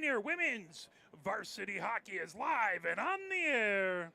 Pioneer Women's Varsity Hockey is live and on the air.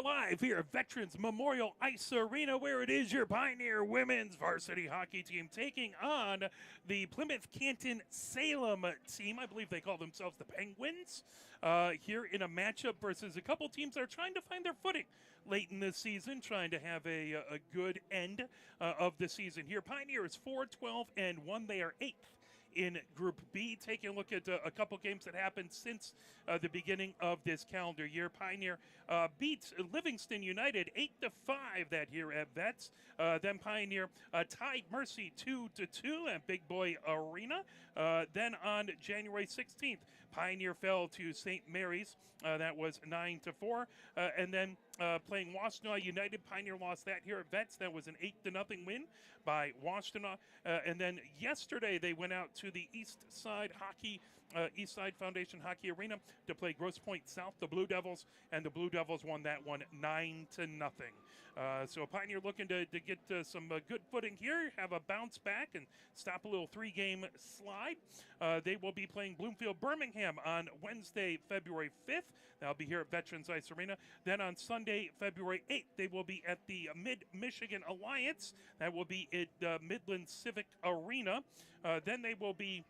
Live here at Veterans Memorial Ice Arena, where it is your Pioneer Women's Varsity Hockey team taking on the Plymouth-Canton-Salem team. I believe they call themselves the Penguins. Here in a matchup versus a couple teams that are trying to find their footing late in the season, trying to have a good end of the season here. Pioneer is 4-12-1. They are 8th in Group B. Taking a look at a couple games that happened since the beginning of this calendar year. Pioneer beat Livingston United 8-5 that year at Vets. Then Pioneer tied Mercy 2-2 at Big Boy Arena. Then on January 16th, Pioneer fell to St. Mary's. That was 9-4. And then playing Washtenaw United, Pioneer lost that here at Vets. That was an 8-0 win by Washtenaw. And then yesterday they went out to the East Side Foundation Hockey Arena to play Grosse Pointe South, the Blue Devils, and the Blue Devils won that one 9-0. So Pioneer looking to get some good footing here, have a bounce back, and stop a little 3-game slide. They will be playing Bloomfield Birmingham on Wednesday, February 5th. That'll be here at Veterans Ice Arena. Then on Sunday, February 8th, they will be at the Mid-Michigan Alliance. That will be at Midland Civic Arena. Then they will be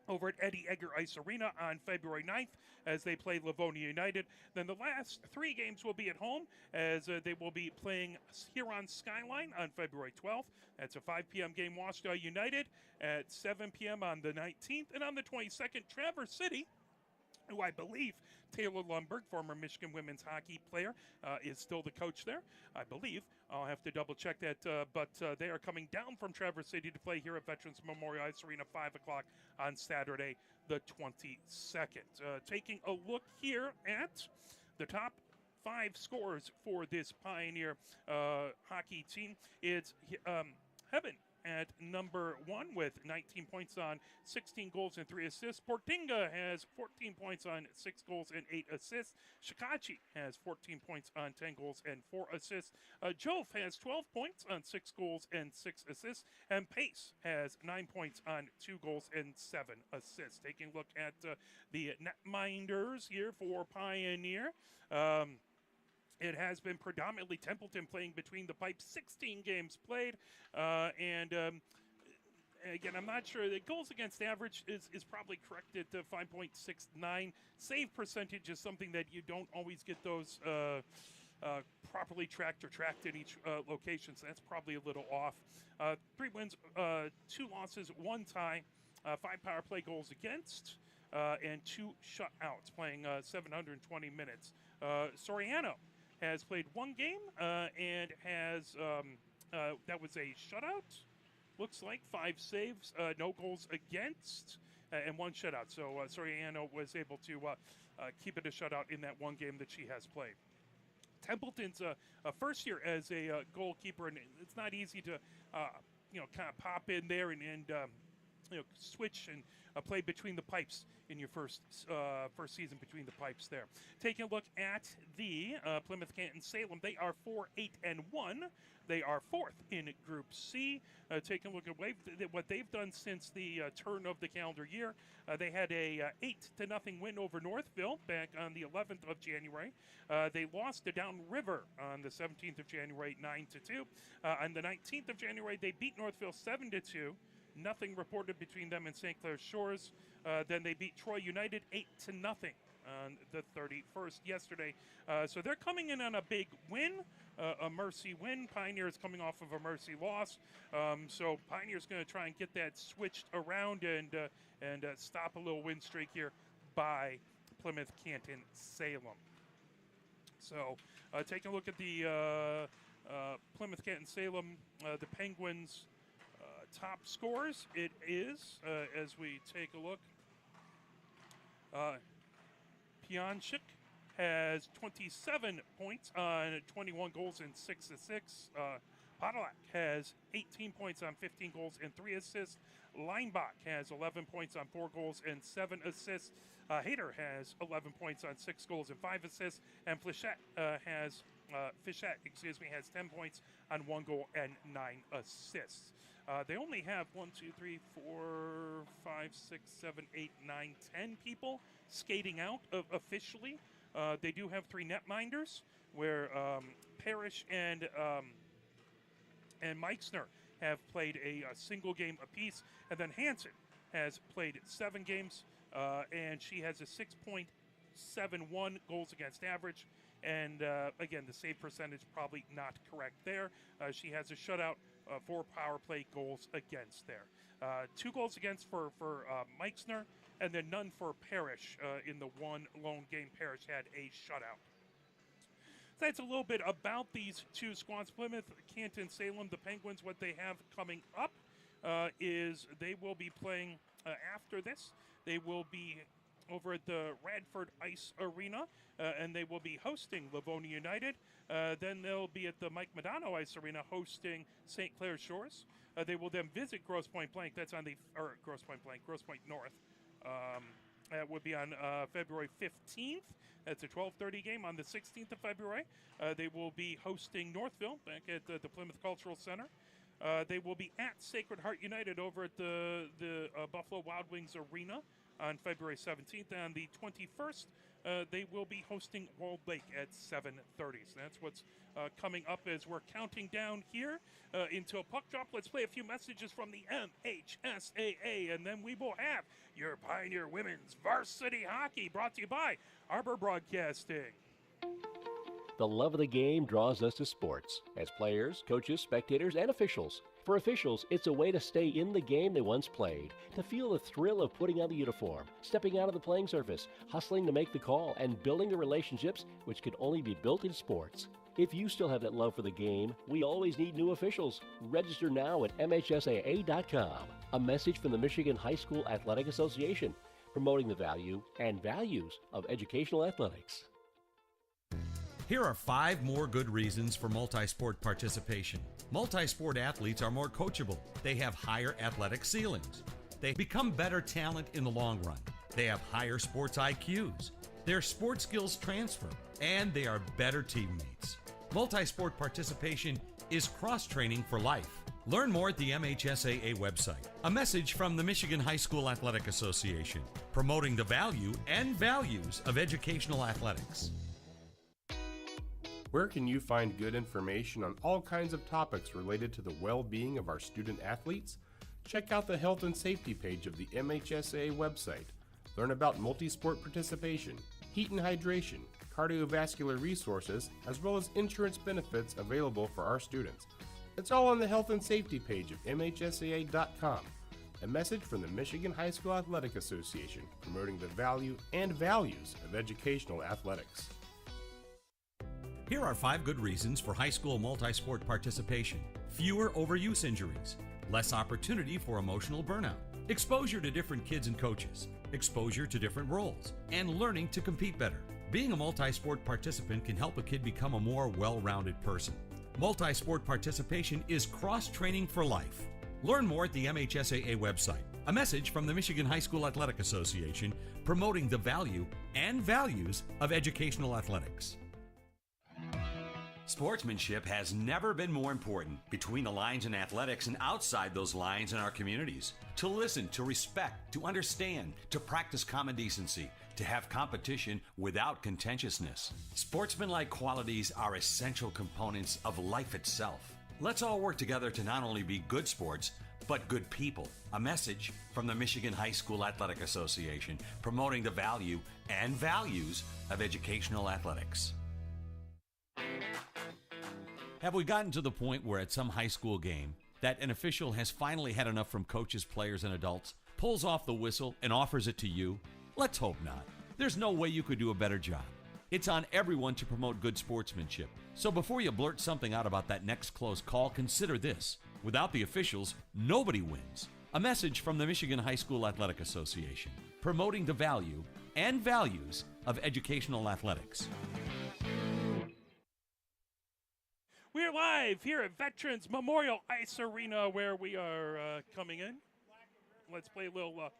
over at Eddie Egger Ice Arena on February 9th as they play Livonia United. Then the last 3 games will be at home as they will be playing Huron Skyline on February 12th. That's a 5 p.m. game. Washtenaw United at 7 p.m. on the 19th. And on the 22nd, Traverse City, who I believe Taylor Lundberg, former Michigan women's hockey player, is still the coach there, I believe. I'll have to double check that, but they are coming down from Traverse City to play here at Veterans Memorial Ice Arena 5 o'clock on Saturday the 22nd. Taking a look here at the top 5 scores for this Pioneer hockey team. It's Heaven at number 1 with 19 points on 16 goals and 3 assists. Portinga has 14 points on 6 goals and 8 assists. Shikachi has 14 points on 10 goals and 4 assists. Jove has 12 points on 6 goals and 6 assists. And Pace has 9 points on 2 goals and 7 assists. Taking a look at the netminders here for Pioneer. It has been predominantly Templeton playing between the pipes, 16 games played. Again, I'm not sure. The goals against average is probably corrected to 5.69. Save percentage is something that you don't always get those properly tracked or tracked in each location, so that's probably a little off. 3 wins, 2 losses, 1 tie, 5 power play goals against, and 2 shutouts, playing 720 minutes. Soriano has played 1 game and has, that was a shutout, looks like 5 saves, no goals against, and 1 shutout. So Soriano was able to keep it a shutout in that 1 game that she has played. Templeton's first year as a goalkeeper, and it's not easy to, kind of pop in there and switch and play between the pipes in your first season between the pipes there. Taking a look at the Plymouth-Canton-Salem, they are 4-8-1. They are 4th in Group C. Taking a look at what they've done since the turn of the calendar year. They had a 8-0 win over Northville back on the 11th of January. They lost to Downriver on the 17th of January, 9-2. On the 19th of January, they beat Northville 7-2. Nothing reported between them and St. Clair Shores. Then they beat Troy United 8-0 on the 31st yesterday. So they're coming in on a big win, a Mercy win. Pioneers coming off of a Mercy loss. So Pioneers going to try and get that switched around and stop a little win streak here by Plymouth-Canton-Salem. So taking a look at the Plymouth-Canton-Salem, the Penguins' top scores, it is, as we take a look Pionchik has 27 points on 21 goals and 6 assists. Podolak has 18 points on 15 goals and 3 assists. Leinbach has 11 points on 4 goals and 7 assists. Hayter has 11 points on 6 goals and 5 assists. And Fischette has 10 points on 1 goal and 9 assists. They only have 1, 2, 3, 4, 5, 6, 7, 8, 9, 10 people skating out officially. They do have 3 netminders, where Parrish and Meixner have played a single game apiece, and then Hansen has played 7 games, and she has a 6.71 goals against average. And again, the save percentage probably not correct there. She has a shutout, 4 power play goals against there. 2 goals against for Meixner, and then none for Parrish in the 1 lone game. Parrish had a shutout. So that's a little bit about these 2 squads. Plymouth-Canton-Salem, the Penguins, what they have coming up is they will be playing after this. They will be over at the Radford Ice Arena, and they will be hosting Livonia United. Then they'll be at the Mike Modano Ice Arena hosting St. Clair Shores. They will then visit Grosse Pointe Blank. That's on Grosse Pointe North. That would be on February 15th. That's a 12:30 game. On the 16th of February, they will be hosting Northville back at the Plymouth Cultural Center. They will be at Sacred Heart United over at the Buffalo Wild Wings Arena on February 17th. And on the 21st, they will be hosting Walled Lake at 7:30. So that's what's coming up as we're counting down here until puck drop. Let's play a few messages from the MHSAA, and then we will have your Pioneer Women's Varsity Hockey, brought to you by Arbor Broadcasting. The love of the game draws us to sports, as players, coaches, spectators, and officials. For officials, it's a way to stay in the game they once played, to feel the thrill of putting on the uniform, stepping out of the playing surface, hustling to make the call, and building the relationships which can only be built in sports. If you still have that love for the game, we always need new officials. Register now at MHSAA.com. A message from the Michigan High School Athletic Association, promoting the value and values of educational athletics. Here are 5 more good reasons for multi-sport participation. Multi-sport athletes are more coachable. They have higher athletic ceilings. They become better talent in the long run. They have higher sports IQs. Their sports skills transfer, and they are better teammates. Multi-sport participation is cross-training for life. Learn more at the MHSAA website. A message from the Michigan High School Athletic Association, promoting the value and values of educational athletics. Where can you find good information on all kinds of topics related to the well-being of our student athletes? Check out the health and safety page of the MHSAA website. Learn about multi-sport participation, heat and hydration, cardiovascular resources, as well as insurance benefits available for our students. It's all on the health and safety page of MHSAA.com. A message from the Michigan High School Athletic Association, promoting the value and values of educational athletics. Here are 5 good reasons for high school multi-sport participation. Fewer overuse injuries, less opportunity for emotional burnout, exposure to different kids and coaches, exposure to different roles, and learning to compete better. Being a multi-sport participant can help a kid become a more well-rounded person. Multi-sport participation is cross-training for life. Learn more at the MHSAA website. A message from the Michigan High School Athletic Association, promoting the value and values of educational athletics. Sportsmanship has never been more important between the lines in athletics and outside those lines in our communities. To listen, to respect, to understand, to practice common decency, to have competition without contentiousness. Sportsmanlike qualities are essential components of life itself. Let's all work together to not only be good sports, but good people. A message from the Michigan High School Athletic Association, promoting the value and values of educational athletics. Have we gotten to the point where at some high school game that an official has finally had enough from coaches, players, and adults, pulls off the whistle, and offers it to you? Let's hope not. There's no way you could do a better job. It's on everyone to promote good sportsmanship. So before you blurt something out about that next close call, consider this. Without the officials, nobody wins. A message from the Michigan High School Athletic Association, promoting the value and values of educational athletics. We're live here at Veterans Memorial Ice Arena where we are coming in. Let's play a little...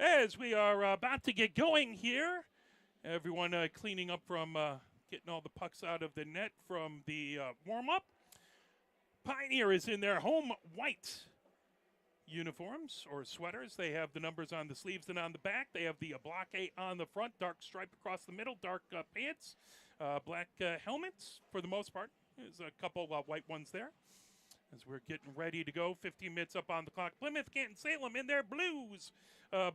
As we are about to get going here, everyone cleaning up from getting all the pucks out of the net from the warm-up. Pioneer is in their home white uniforms or sweaters. They have the numbers on the sleeves and on the back. They have the blockade on the front, dark stripe across the middle, dark pants, black helmets for the most part. There's a couple white ones there. As we're getting ready to go, 15 minutes up on the clock. Plymouth-Canton-Salem in their blues.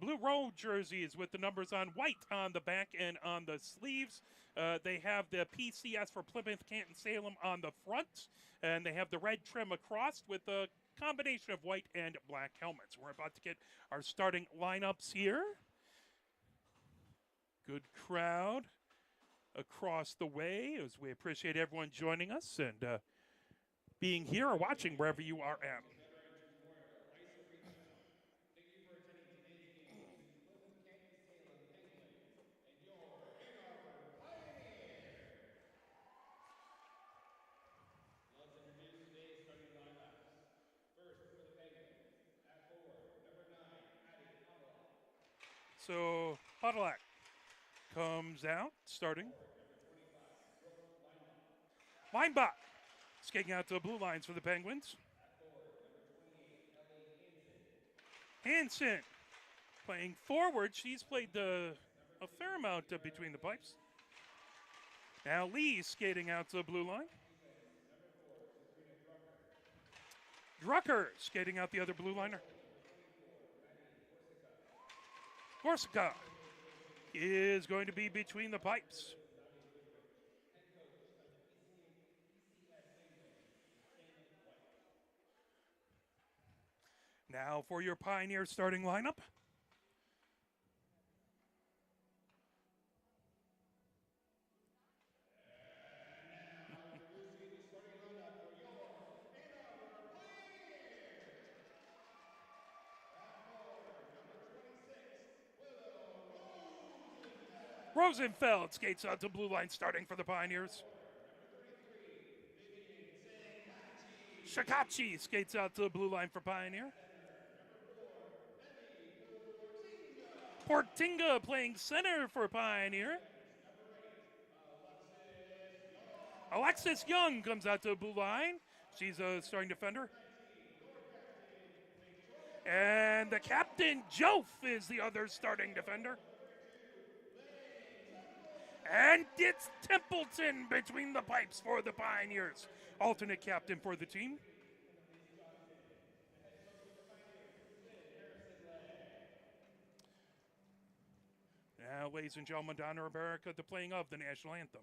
Blue road jerseys with the numbers on white on the back and on the sleeves. They have the PCS for Plymouth-Canton-Salem on the front. And they have the red trim across with a combination of white and black helmets. We're about to get our starting lineups here. Good crowd across the way as we appreciate everyone joining us and being here or watching wherever you are at. So Podolak comes out, starting. Linebot skating out to the blue lines for the Penguins. Hansen playing forward. She's played a fair amount between the pipes. Now Lee skating out to the blue line. Drucker skating out the other blue liner. Corsica is going to be between the pipes. Now for your Pioneer starting lineup. Rosenfeld skates out to blue line starting for the Pioneers. Shikachi skates out to the blue line for Pioneer. Portinga playing center for Pioneer. Alexis Young comes out to the blue line. She's a starting defender. And the captain, Jof, is the other starting defender. And it's Templeton between the pipes for the Pioneers. Alternate captain for the team. Now, ladies and gentlemen, down to America, the playing of the national anthem.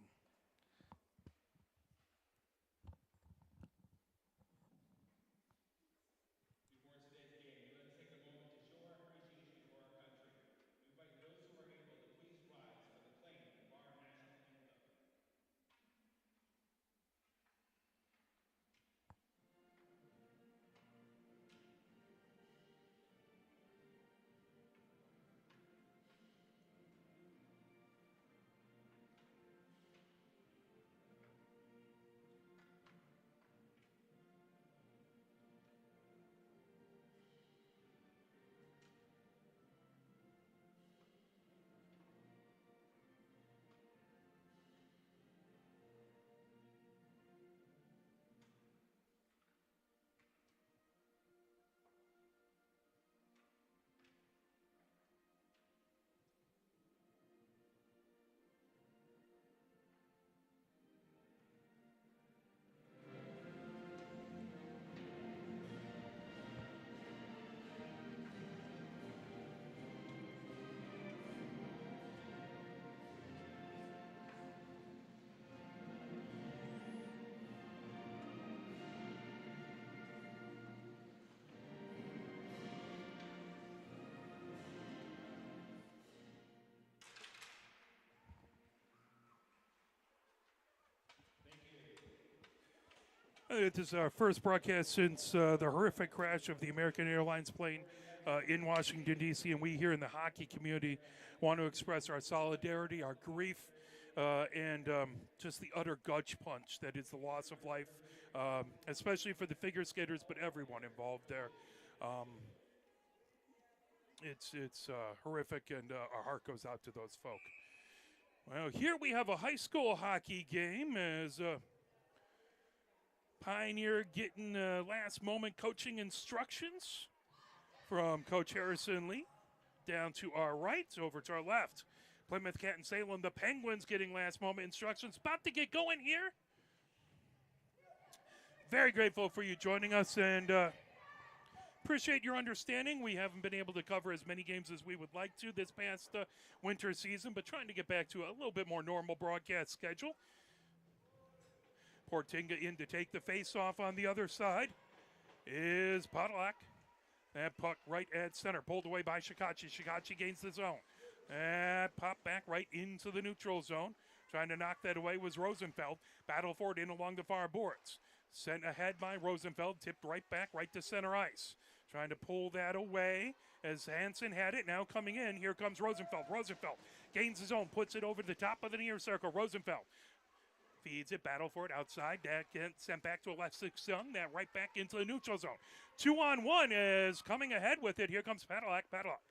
This is our first broadcast since the horrific crash of the American Airlines plane in Washington, D.C., and we here in the hockey community want to express our solidarity, our grief, and just the utter gut punch that is the loss of life, especially for the figure skaters, but everyone involved there. It's horrific, and our heart goes out to those folk. Well, here we have a high school hockey game as Pioneer getting last moment coaching instructions from Coach Harrison Lee. Down to our right, over to our left. Plymouth-Canton-Salem, the Penguins getting last moment instructions. About to get going here. Very grateful for you joining us, and appreciate your understanding. We haven't been able to cover as many games as we would like to this past winter season, but trying to get back to a little bit more normal broadcast schedule. Portinga in to take the face-off on the other side is Podolak. That puck right at center, pulled away by Shikachi. Shikachi gains the zone. That pop back right into the neutral zone. Trying to knock that away was Rosenfeld. Battle for it in along the far boards. Sent ahead by Rosenfeld, tipped right back, right to center ice. Trying to pull that away as Hansen had it. Now coming in, here comes Rosenfeld. Rosenfeld gains his own, puts it over the top of the near circle. Rosenfeld feeds it, battle for it outside. That gets sent back to Alexis Young. That right back into the neutral zone. 2-on-1 is coming ahead with it. Here comes Padlock. Padlock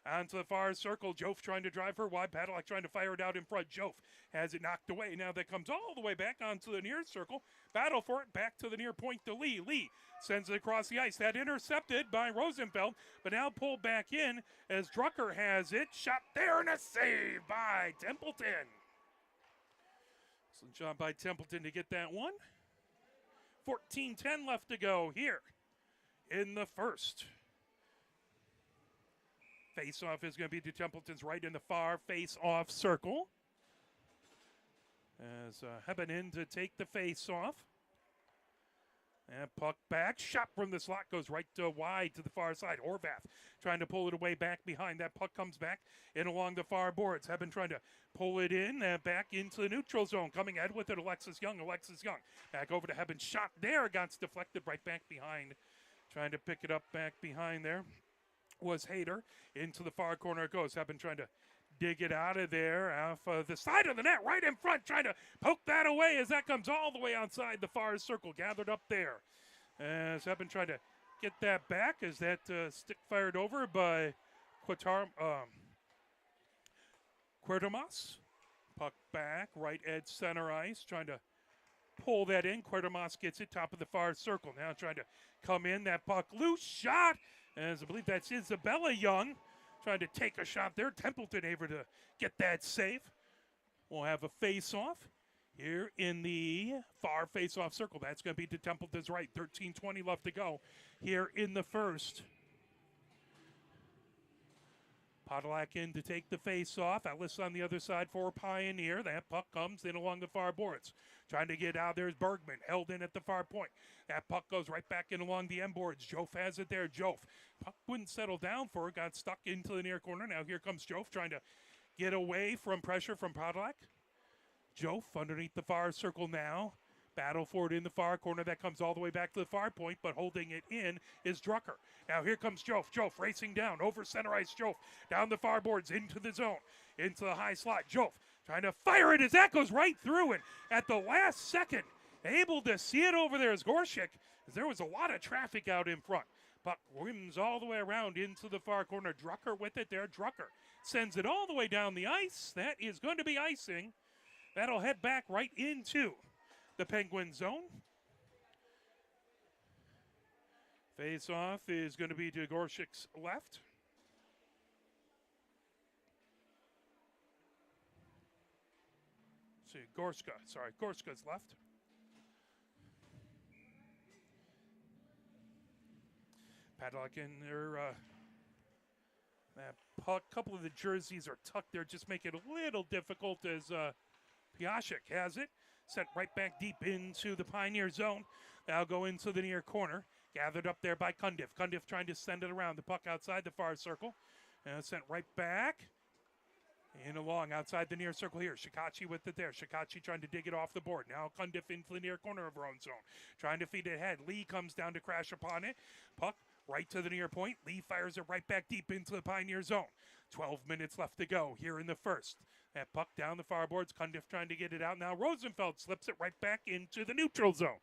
onto the far circle. Jof trying to drive her wide. Padlock trying to fire it out in front. Jof has it knocked away. Now that comes all the way back onto the near circle. Battle for it back to the near point to Lee. Lee sends it across the ice. That intercepted by Rosenfeld, but now pulled back in as Drucker has it. Shot there and a save by Templeton. Excellent job by Templeton to get that one. 14:10 left to go here in the first. Face-off is going to be to Templeton's right in the far face-off circle. As Hebben in to take the face-off. And puck back. Shot from the slot goes right to wide to the far side. Horvath trying to pull it away back behind. That puck comes back in along the far boards. Hebben trying to pull it in back into the neutral zone. Coming ahead with it, Alexis Young. Alexis Young back over to Hebben. Shot there. Got deflected right back behind. Trying to pick it up back behind there was Hayter. Into the far corner it goes. Hebben trying to dig it out of there off the side of the net, right in front, trying to poke that away as that comes all the way outside the far circle, gathered up there. As Eben trying to get that back as that stick fired over by Quertomas. Puck back, right edge center ice, trying to pull that in. Quertomas gets it, top of the far circle. Now trying to come in, that puck loose, shot, as I believe that's Isabella Young. Trying to take a shot there. Templeton able to get that save. We'll have a face-off here in the far face-off circle. That's going to be to Templeton's right. 13:20 left to go here in the first. Podolak in to take the face-off. Ellis on the other side for Pioneer. That puck comes in along the far boards. Trying to get out there is Bergman. Held in at the far point. That puck goes right back in along the end boards. Jof has it there. Jof. Puck wouldn't settle down for it. Got stuck into the near corner. Now here comes Jof trying to get away from pressure from Podolak. Jof underneath the far circle now. Battle for it in the far corner. That comes all the way back to the far point, but holding it in is Drucker. Now here comes Jof. Jof racing down over center ice. Jof down the far boards into the zone, into the high slot. Jof trying to fire it as that goes right through, and at the last second, able to see it over there is Gorshik, as there was a lot of traffic out in front. Puck rims all the way around into the far corner. Drucker with it there. Drucker sends it all the way down the ice. That is going to be icing. That'll head back right into the Penguin zone. Face-off is going to be to Gorshik's left. See, Gorska's left. Padlock in there. That puck, couple of the jerseys are tucked there, just make it a little difficult as Piashik has it. Sent right back deep into the Pioneer zone. Now go into the near corner. Gathered up there by Cundiff. Cundiff trying to send it around. The puck outside the far circle. And sent right back In along outside the near circle here. Shikachi with it there. Shikachi trying to dig it off the board. Now Cundiff into the near corner of her own zone. Trying to feed it ahead. Lee comes down to crash upon it. Puck right to the near point. Lee fires it right back deep into the Pioneer zone. 12 minutes left to go here in the first. That puck down the far boards. Cundiff trying to get it out. Now Rosenfeld slips it right back into the neutral zone.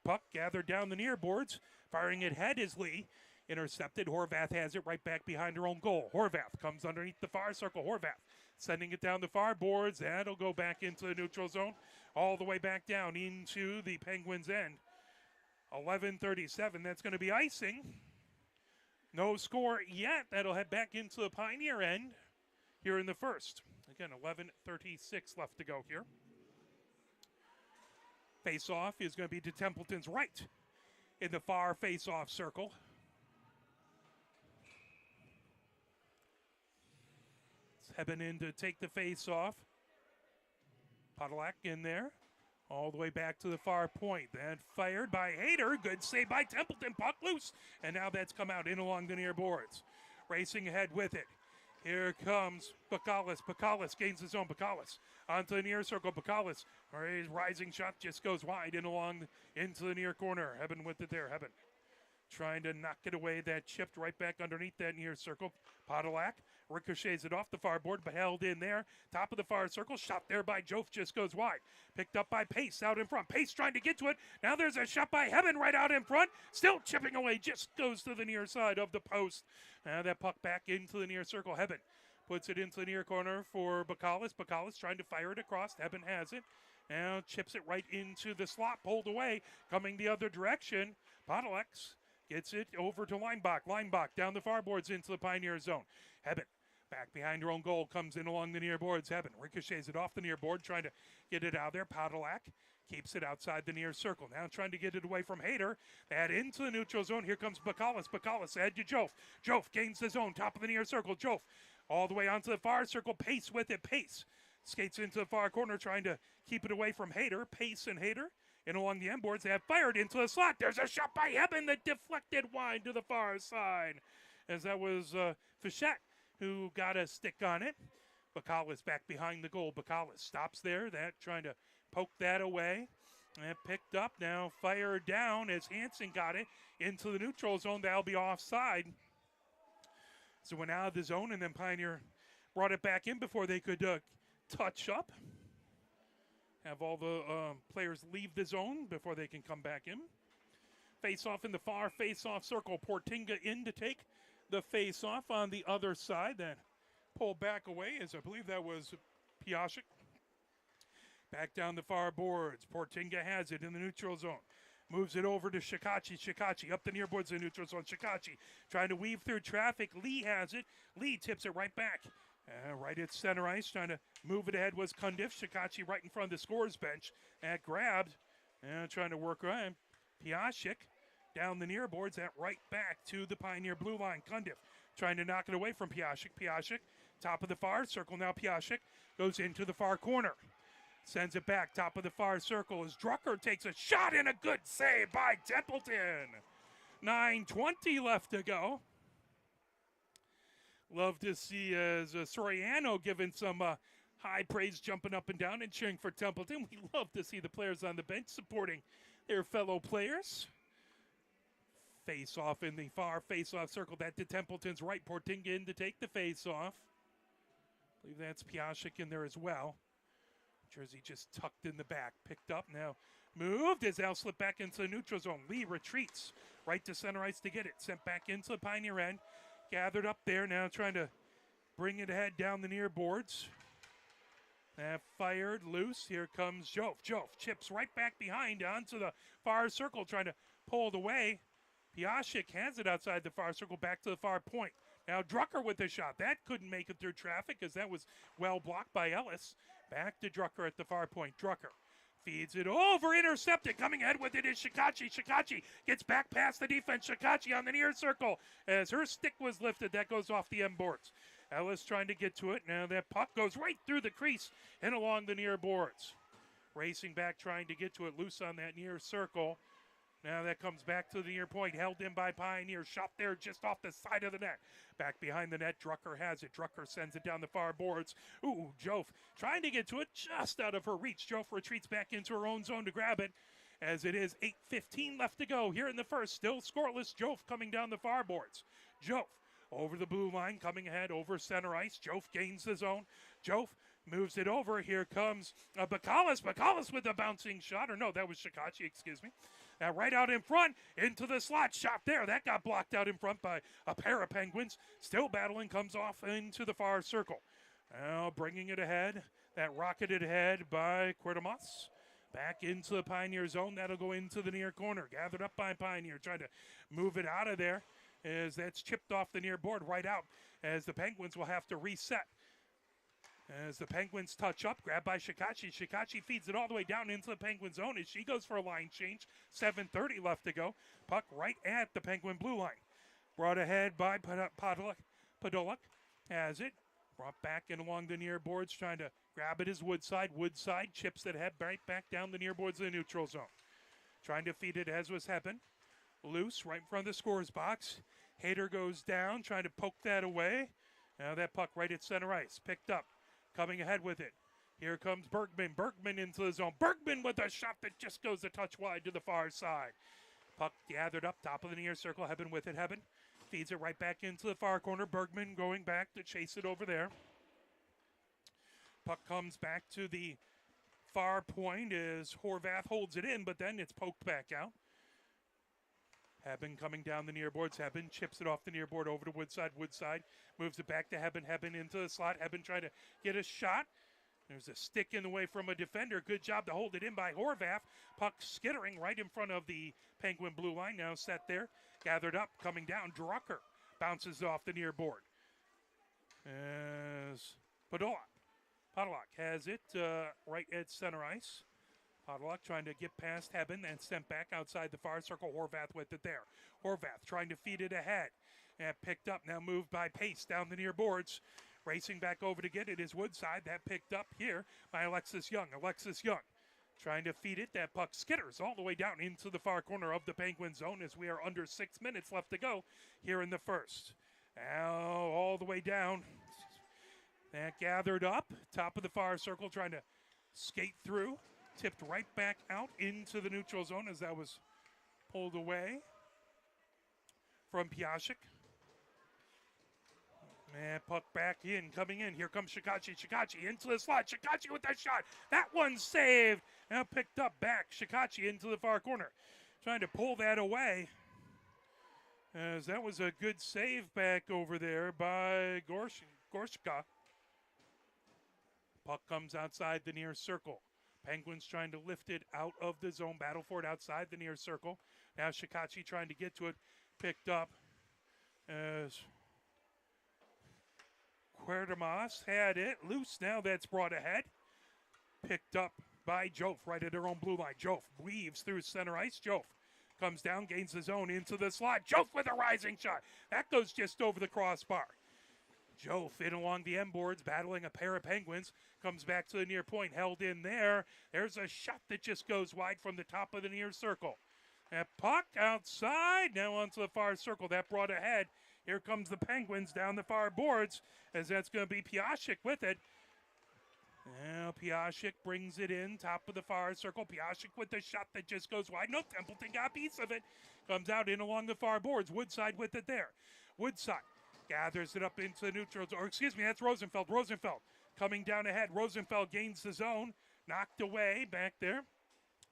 Puck gathered down the near boards. Firing it ahead is Lee. Intercepted. Horvath has it right back behind her own goal. Horvath comes underneath the far circle. Horvath sending it down the far boards. That'll go back into the neutral zone. All the way back down into the Penguins' end. 11:37. That's going to be icing. No score yet. That'll head back into the Pioneer end here in the first. Again, 11:36 left to go here. Face-off is going to be to Templeton's right in the far face-off circle. Hebben in to take the face off. Podolak in there. All the way back to the far point. Then fired by Hayter. Good save by Templeton. Puck loose. And now that's come out in along the near boards. Racing ahead with it. Here comes Bacalus. Bacalus gains his own. Bacalus onto the near circle. Bacalus. His rising shot just goes wide in along into the near corner. Hebben with it there. Hebben trying to knock it away. That chipped right back underneath that near circle. Podolak ricochets it off the far board, but held in there. Top of the far circle. Shot there by Jof. Just goes wide. Picked up by Pace out in front. Pace trying to get to it. Now there's a shot by Hebben right out in front. Still chipping away. Just goes to the near side of the post. Now that puck back into the near circle. Hebben puts it into the near corner for Bacalus. Bacalus trying to fire it across. Hebben has it. Now chips it right into the slot. Pulled away. Coming the other direction. Podolak gets it over to Leinbach. Leinbach down the far boards into the Pioneer zone. Hebben back behind her own goal. Comes in along the near boards. Hebben ricochets it off the near board. Trying to get it out there. Podolak keeps it outside the near circle. Now trying to get it away from Hayter. That into the neutral zone. Here comes Bacalus. Bacalus ahead to Jof. Jof gains the zone. Top of the near circle. Jof all the way onto the far circle. Pace with it. Pace skates into the far corner. Trying to keep it away from Hayter. Pace and Hayter. And along the end boards, they have fired into the slot. There's a shot by Hebben that deflected wide to the far side. As that was Fichette who got a stick on it. Bacalus back behind the goal. Bacalus stops there. That trying to poke that away. And picked up now. Fired down as Hansen got it into the neutral zone. That'll be offside. So went out of the zone and then Pioneer brought it back in before they could touch up. Have all the players leave the zone before they can come back in. Face-off in the far face-off circle. Portinga in to take the face-off on the other side. Then pull back away as I believe that was Piasek. Back down the far boards. Portinga has it in the neutral zone. Moves it over to Shikachi. Shikachi up the near boards in the neutral zone. Shikachi trying to weave through traffic. Lee has it. Lee tips it right back. Right at center ice, trying to move it ahead was Cundiff. Shikachi right in front of the scorer's bench. That grabbed, trying to work around. Piasek down the near boards, that right back to the Pioneer blue line. Cundiff trying to knock it away from Piasek. Piasek, top of the far circle. Now Piasek goes into the far corner. Sends it back, top of the far circle as Drucker takes a shot and a good save by Templeton. 9:20 left to go. Love to see as Soriano giving some high praise, jumping up and down and cheering for Templeton. We love to see the players on the bench supporting their fellow players. Face-off in the far face-off circle. That to Templeton's right. Portinga in to take the face-off. I believe that's Piasek in there as well. Jersey just tucked in the back. Picked up now. Moved as Al slipped back into the neutral zone. Lee retreats right to center ice to get it. Sent back into the Pioneer end. Gathered up there now trying to bring it ahead down the near boards. Fired loose. Here comes Jof. Jof chips right back behind onto the far circle trying to pull it away. Piasek has it outside the far circle back to the far point. Now Drucker with the shot. That couldn't make it through traffic as that was well blocked by Ellis. Back to Drucker at the far point. Drucker feeds it over, intercepted. Coming ahead with it is Shikachi. Shikachi gets back past the defense. Shikachi on the near circle. As her stick was lifted, that goes off the end boards. Ellis trying to get to it. Now that puck goes right through the crease and along the near boards. Racing back, trying to get to it. Loose on that near circle. Now that comes back to the near point, held in by Pioneer. Shot there just off the side of the net. Back behind the net, Drucker has it. Drucker sends it down the far boards. Ooh, Jof trying to get to it just out of her reach. Jof retreats back into her own zone to grab it, as it is 8:15 left to go here in the first. Still scoreless. Jof coming down the far boards. Jof over the blue line, coming ahead over center ice. Jof gains the zone. Jof moves it over. Here comes Bacalus. Bacalus with a bouncing shot. Or no, that was Shikachi, excuse me. Now right out in front, into the slot. Shot there. That got blocked out in front by a pair of Penguins. Still battling, comes off into the far circle. Now bringing it ahead. That rocketed ahead by Querdemas. Back into the Pioneer zone. That'll go into the near corner. Gathered up by Pioneer. Trying to move it out of there, as that's chipped off the near board right out, as the Penguins will have to reset. As the Penguins touch up, grabbed by Shikachi. Shikachi feeds it all the way down into the Penguin zone as she goes for a line change. 7:30 left to go. Puck right at the Penguin blue line. Brought ahead by Podolak. Has it. Brought back and along the near boards. Trying to grab it is Woodside. Woodside chips that head right back down the near boards of the neutral zone. Trying to feed it as was Hebben. Loose right in front of the scores box. Hader goes down, trying to poke that away. Now that puck right at center ice. Picked up. Coming ahead with it. Here comes Bergman. Bergman into the zone. Bergman with a shot that just goes a touch wide to the far side. Puck gathered up, top of the near circle. Hebben with it. Hebben feeds it right back into the far corner. Bergman going back to chase it over there. Puck comes back to the far point as Horvath holds it in, but then it's poked back out. Hebben coming down the near boards. Hebben chips it off the near board over to Woodside. Woodside moves it back to Hebben. Hebben into the slot. Hebben trying to get a shot. There's a stick in the way from a defender. Good job to hold it in by Horvath. Puck skittering right in front of the Penguin blue line. Now set there. Gathered up. Coming down. Drucker bounces off the near board. As Podolak has it right at center ice. Podolak trying to get past Hebben and sent back outside the far circle. Horvath with it there. Horvath trying to feed it ahead. And picked up, now moved by Pace down the near boards. Racing back over to get it is Woodside. That picked up here by Alexis Young. Alexis Young trying to feed it. That puck skitters all the way down into the far corner of the Penguin zone as we are under 6 minutes left to go here in the first. Now all the way down. That gathered up. Top of the far circle trying to skate through. Tipped right back out into the neutral zone as that was pulled away from Piasek. And puck back in, coming in. Here comes Shikachi. Shikachi into the slot. Shikachi with that shot. That one's saved. Now picked up back. Shikachi into the far corner. Trying to pull that away. As that was a good save back over there by Gorshka. Puck comes outside the near circle. Penguins trying to lift it out of the zone. Battle for it outside the near circle. Now Shikachi trying to get to it. Picked up as Querdemas had it. Loose now. That's brought ahead. Picked up by Jof right at her own blue line. Jof weaves through center ice. Jof comes down, gains the zone into the slot. Jof with a rising shot. That goes just over the crossbar. Jof in along the end boards, battling a pair of Penguins. Comes back to the near point, held in there. There's a shot that just goes wide from the top of the near circle. That puck outside, now onto the far circle. That brought ahead. Here comes the Penguins down the far boards, as that's going to be Piasek with it. Now Piasek brings it in, top of the far circle. Piasek with the shot that just goes wide. No, Templeton got a piece of it. Comes out in along the far boards. Woodside with it there. Woodside gathers it up into the neutral, or excuse me, that's Rosenfeld. Rosenfeld coming down ahead. Rosenfeld gains the zone. Knocked away back there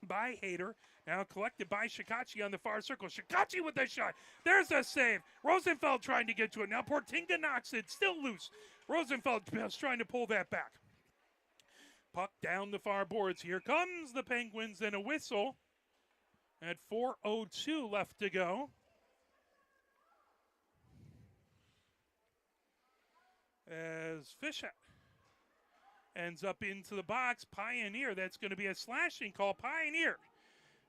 by Hader. Now collected by Shikachi on the far circle. Shikachi with the shot. There's a save. Rosenfeld trying to get to it. Now Portinga knocks it. Still loose. Rosenfeld just trying to pull that back. Puck down the far boards. Here comes the Penguins and a whistle at 4:02 left to go. As Fisher ends up into the box. Pioneer, that's going to be a slashing call. Pioneer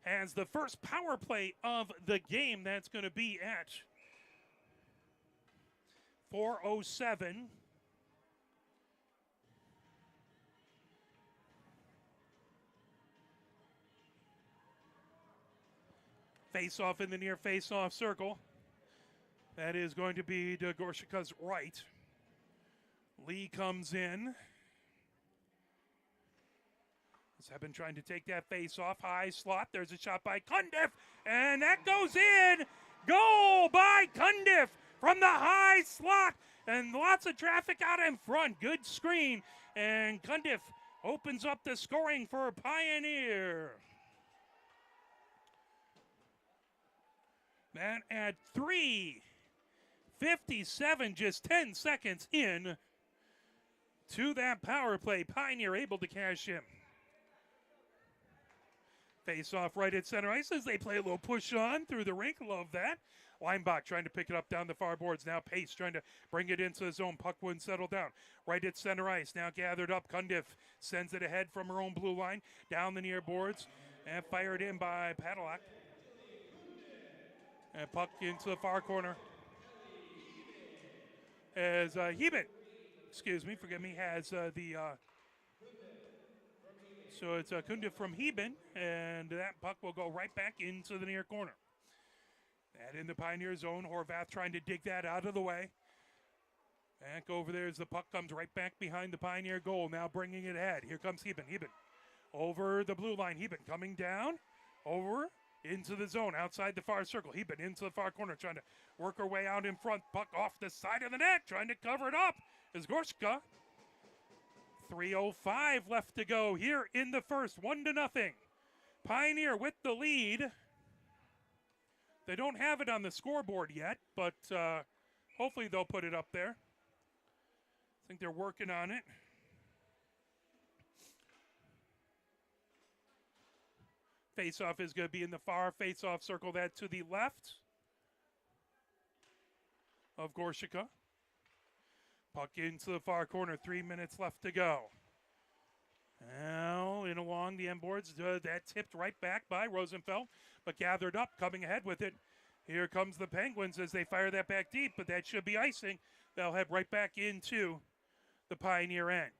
has the first power play of the game. That's going to be at 4:07. Face-off in the near face-off circle. That is going to be to Gorshika's right. Lee comes in. Has been trying to take that face-off. High slot. There's a shot by Cundiff. And that goes in. Goal by Cundiff from the high slot. And lots of traffic out in front. Good screen. And Cundiff opens up the scoring for Pioneer. That at 3:57, just 10 seconds in to that power play. Pioneer able to cash in. Face off right at center ice as they play a little push on through the rink. Love that. Leinbach trying to pick it up down the far boards. Now Pace trying to bring it into the zone. Puck wouldn't settle down. Right at center ice. Now gathered up. Cundiff sends it ahead from her own blue line. Down the near boards. And fired in by Padlock. And puck into the far corner. As Hebert, has so it's Cundiff from Heben, and that puck will go right back into the near corner. That in the Pioneer zone. Horvath trying to dig that out of the way. Back over there as the puck comes right back behind the Pioneer goal. Now bringing it ahead. Here comes Heben. Over the blue line. Heben coming down. Over into the zone. Outside the far circle. Heben into the far corner. Trying to work her way out in front. Puck off the side of the net. Trying to cover it up is Gorshka. 3:05 left to go here in the first. 1-0. Pioneer with the lead. They don't have it on the scoreboard yet, but hopefully they'll put it up there. I think they're working on it. Face-off is going to be in the far face-off circle. That to the left of Gorshika. Puck into the far corner. 3 minutes left to go. Now in along the end boards. That tipped right back by Rosenfeld, but gathered up, coming ahead with it. Here comes the Penguins as they fire that back deep, but that should be icing. They'll head right back into the Pioneer end.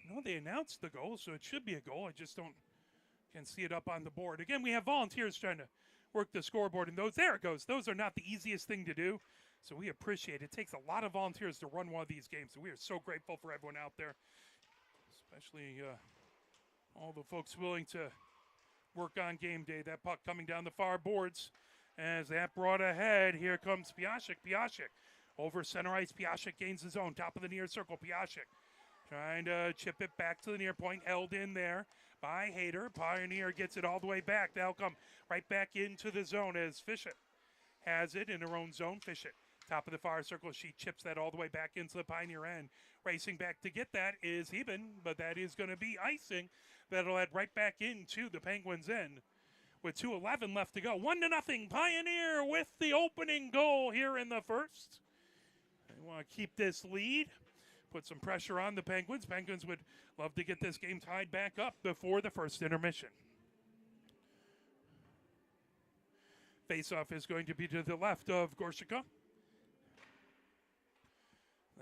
No, they announced the goal, so it should be a goal. I just can see it up on the board. Again, we have volunteers trying to work the scoreboard, and there it goes. Those are not the easiest thing to do, so we appreciate it. It takes a lot of volunteers to run one of these games, so we are so grateful for everyone out there, especially all the folks willing to work on game day. That puck coming down the far boards as that brought ahead. Here comes Piasek. Piasek over center ice. Piasek gains his own. Top of the near circle. Piasek trying to chip it back to the near point. Held in there by Hayter. Pioneer gets it all the way back. They'll come right back into the zone as Fischett has it in her own zone. Fischett, top of the far circle. She chips that all the way back into the Pioneer end. Racing back to get that is Heben, but that is going to be icing. That'll head right back into the Penguins end with 2:11 left to go. 1-0 Pioneer with the opening goal here in the first. They want to keep this lead. Put some pressure on the Penguins. Penguins would love to get this game tied back up before the first intermission. Face-off is going to be to the left of Gorshika.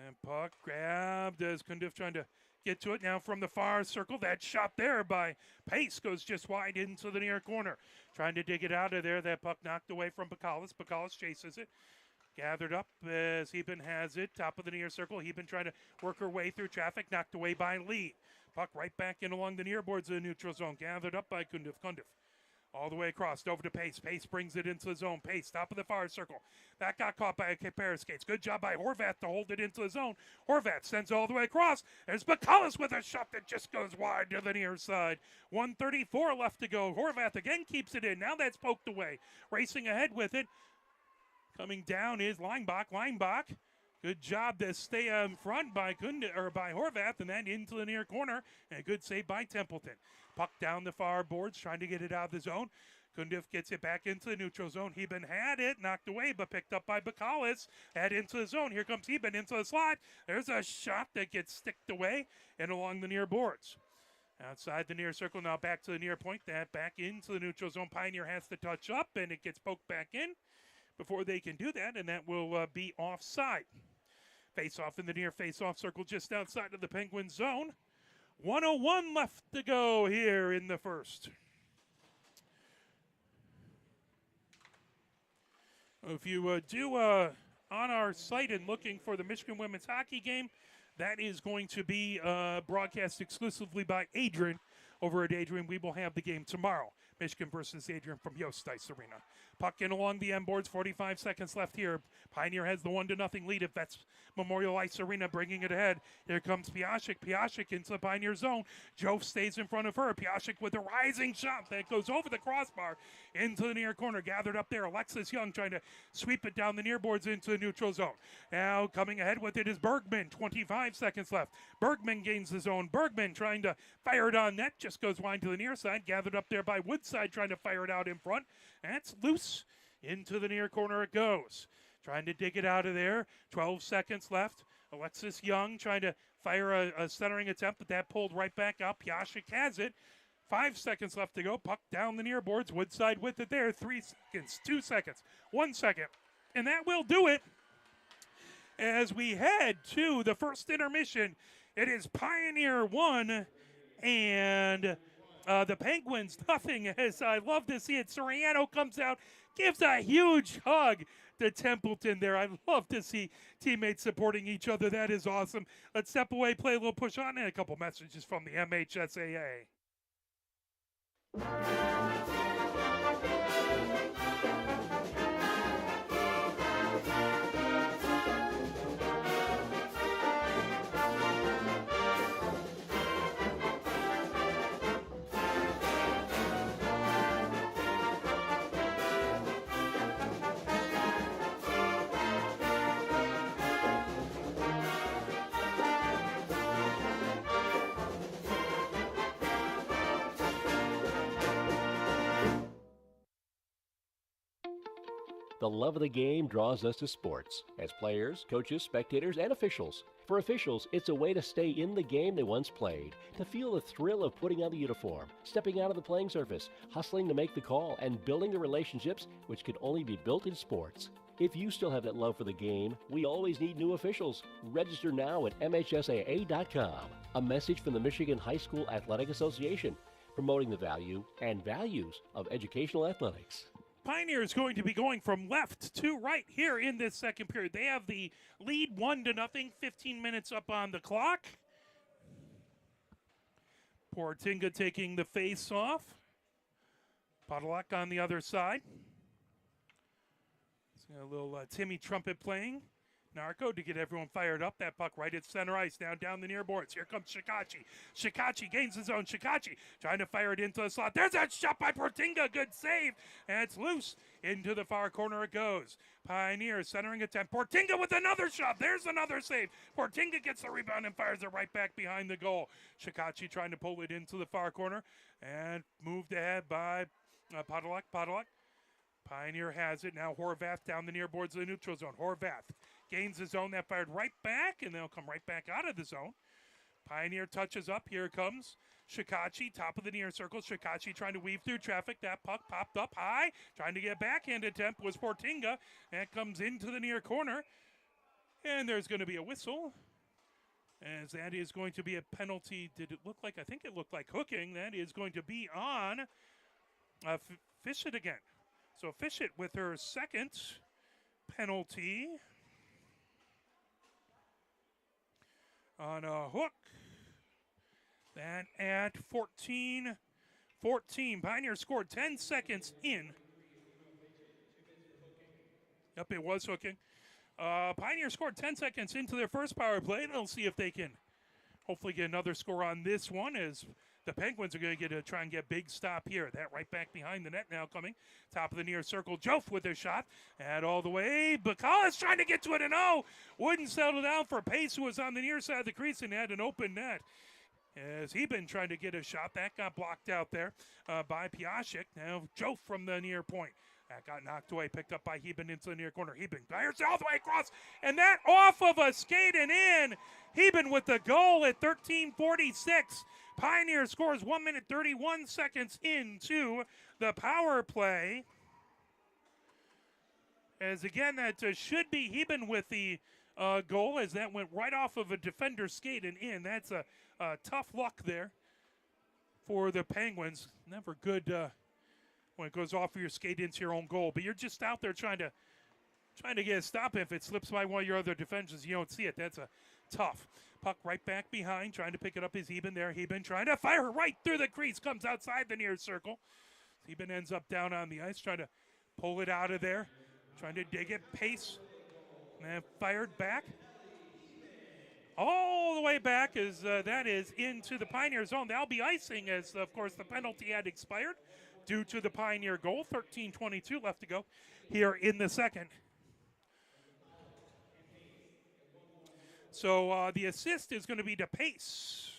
And puck grabbed as Cundiff trying to get to it now from the far circle. That shot there by Pace goes just wide into the near corner. Trying to dig it out of there. That puck knocked away from Bakalis. Bakalis chases it. Gathered up as Heben has it. Top of the near circle. Heben trying to work her way through traffic. Knocked away by Lee. Puck right back in along the near boards of the neutral zone. Gathered up by Cundiff. Cundiff all the way across. Over to Pace. Pace brings it into the zone. Pace, top of the far circle. That got caught by a pair of skates. Good job by Horvath to hold it into the zone. Horvath sends it all the way across. There's Bakalis with a shot that just goes wide to the near side. 1:34 left to go. Horvath again keeps it in. Now that's poked away. Racing ahead with it. Coming down is Leinbach. Leinbach, good job to stay in front by Horvath, and then into the near corner. And a good save by Templeton. Puck down the far boards, trying to get it out of the zone. Cundiff gets it back into the neutral zone. Heben had it, knocked away, but picked up by Bakalis. Head into the zone. Here comes Heben into the slot. There's a shot that gets sticked away and along the near boards. Outside the near circle, now back to the near point. That back into the neutral zone. Pioneer has to touch up, and it gets poked back in. before they can do that, and that will be offside. Face-off in the near face-off circle just outside of the Penguin zone. 1:01 left to go here in the first. If you do on our site and looking for the Michigan women's hockey game, that is going to be broadcast exclusively by Adrian. Over at Adrian, we will have the game tomorrow. Michigan versus Adrian from Yost Ice Arena. Puck in along the end boards, 45 seconds left here. Pioneer has the 1-0 lead if that's Memorial Ice Arena bringing it ahead. Here comes Piasek. Piasek into the Pioneer zone. Jove stays in front of her. Piasek with a rising shot that goes over the crossbar into the near corner. Gathered up there, Alexis Young trying to sweep it down the near boards into the neutral zone. Now coming ahead with it is Bergman. 25 seconds left. Bergman gains the zone. Bergman trying to fire it on net. Just goes wide to the near side. Gathered up there by Woodside trying to fire it out in front. That's loose. Into the near corner it goes. Trying to dig it out of there. 12 seconds left. Alexis Young trying to fire a centering attempt, but that pulled right back up. Piasek has it. 5 seconds left to go. Puck down the near boards. Woodside with it there. 3 seconds, 2 seconds, 1 second. And that will do it. As we head to the first intermission, it is Pioneer 1 and the Penguins nothing. As I love to see it. Soriano comes out, gives a huge hug to Templeton there. I love to see teammates supporting each other. That is awesome. Let's step away, play a little push on, and a couple messages from the MHSAA. The love of the game draws us to sports, as players, coaches, spectators, and officials. For officials, it's a way to stay in the game they once played, to feel the thrill of putting on the uniform, stepping out of the playing surface, hustling to make the call, and building the relationships which could only be built in sports. If you still have that love for the game, we always need new officials. Register now at MHSAA.com. A message from the Michigan High School Athletic Association, promoting the value and values of educational athletics. Pioneer is going to be going from left to right here in this second period. They have the lead 1-0, 15 minutes up on the clock. Portinga taking the face off. Podolak on the other side. A little Timmy trumpet playing. Narco to get everyone fired up. That puck right at center ice. Now down the near boards. Here comes Shikachi. Shikachi gains his own. Shikachi trying to fire it into the slot. There's that shot by Portinga. Good save. And it's loose. Into the far corner it goes. Pioneer centering attempt. Portinga with another shot. There's another save. Portinga gets the rebound and fires it right back behind the goal. Shikachi trying to pull it into the far corner. And moved ahead by Podolak. Podolak. Pioneer has it. Now Horvath down the near boards of the neutral zone. Horvath gains the zone. That fired right back, and they'll come right back out of the zone. Pioneer touches up. Here comes Shikachi, top of the near circle. Shikachi trying to weave through traffic. That puck popped up high. Trying to get a backhand attempt was Portinga. That comes into the near corner. And there's going to be a whistle, as that is going to be a penalty. Did it look like? I think it looked like hooking. That is going to be on Fishett again. So Fishett with her second penalty on a hook. That at 14-14. Pioneer scored 10 seconds in. Yep, it was hooking. Pioneer scored 10 seconds into their first power play. They'll see if they can hopefully get another score on this one, as the Penguins are going to try and get big stop here. That right back behind the net now coming. Top of the near circle. Jof with their shot. And all the way. Bacall's trying to get to it, and wouldn't settle down for Pace, who was on the near side of the crease and had an open net. As Heben trying to get a shot. That got blocked out there by Piasek. Now Jof from the near point. That got knocked away, picked up by Heben into the near corner. Heben fires all the way across, and that off of a skate and in. Heben with the goal at 13:46. Pioneer scores 1 minute 31 seconds into the power play. As again, that should be Heben with the goal, as that went right off of a defender's skate and in. That's a tough luck there for the Penguins. Never good when it goes off of your skate into your own goal, but you're just out there trying to get a stop. If it slips by one of your other defenders, you don't see it. That's a tough. Puck right back behind, trying to pick it up is Heben there. Heben trying to fire right through the crease, comes outside the near circle. Heben ends up down on the ice, trying to pull it out of there, trying to dig it, pace, and fired back. All the way back as that is into the Pioneer zone. That'll be icing as, of course, the penalty had expired due to the Pioneer goal. 13:22 left to go here in the second. So the assist is going to be to Pace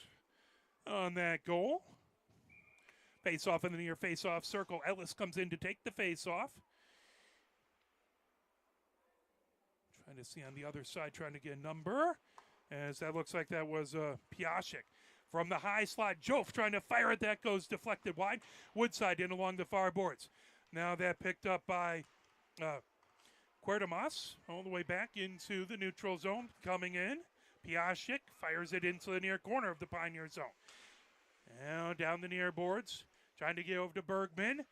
on that goal. Face off in the near face off circle. Ellis comes in to take the face off. Trying to see on the other side, trying to get a number. As that looks like that was Piasek. From the high slot, Jof trying to fire it. That goes deflected wide. Woodside in along the far boards. Now that picked up by Cuerdamas all the way back into the neutral zone. Coming in, Piasek fires it into the near corner of the Pioneer zone. Now down the near boards, trying to get over to Bergman.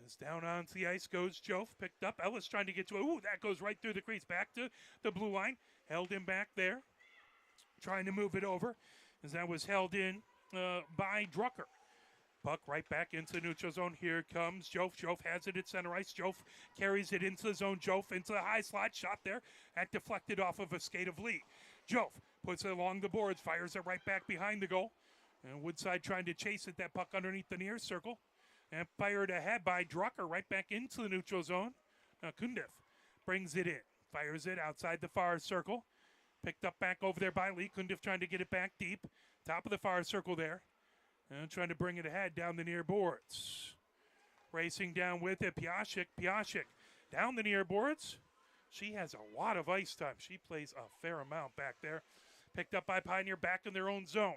As down onto the ice goes Jof, picked up. Ellis trying to get to it. Ooh, that goes right through the crease. Back to the blue line. Held him back there. Trying to move it over as that was held in by Drucker. Puck right back into the neutral zone. Here comes Jof. Jof has it at center ice. Jof carries it into the zone. Jof into the high slot. Shot there. That deflected off of a skate of Lee. Jof puts it along the boards. Fires it right back behind the goal. And Woodside trying to chase it. That puck underneath the near circle. And fired ahead by Drucker right back into the neutral zone. Kundev brings it in. Fires it outside the far circle. Picked up back over there by Lee. Kundev trying to get it back deep. Top of the far circle there. And trying to bring it ahead down the near boards. Racing down with it, Piasek down the near boards. She has a lot of ice time. She plays a fair amount back there. Picked up by Pioneer back in their own zone.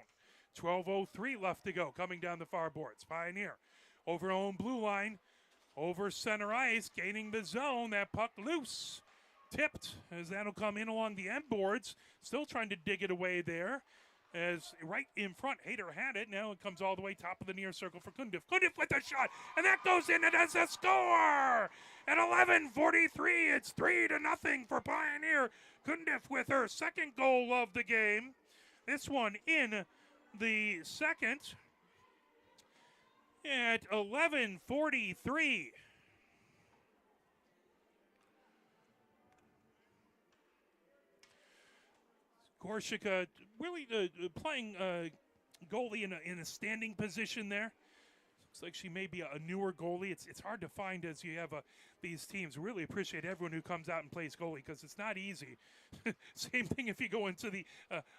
12:03 left to go, coming down the far boards. Pioneer over own blue line, over center ice, gaining the zone. That puck loose. Tipped as that'll come in along the end boards. Still trying to dig it away there. As right in front, Hader had it. Now it comes all the way top of the near circle for Kundev. Kundev with the shot, and that goes in, and as a score! At 11:43, it's 3-0 for Pioneer. Kundev with her second goal of the game. This one in the second at 11:43. Gorshik really playing goalie in a standing position there. Looks like she may be a newer goalie. It's hard to find as you have these teams. Really appreciate everyone who comes out and plays goalie because it's not easy. Same thing if you go into the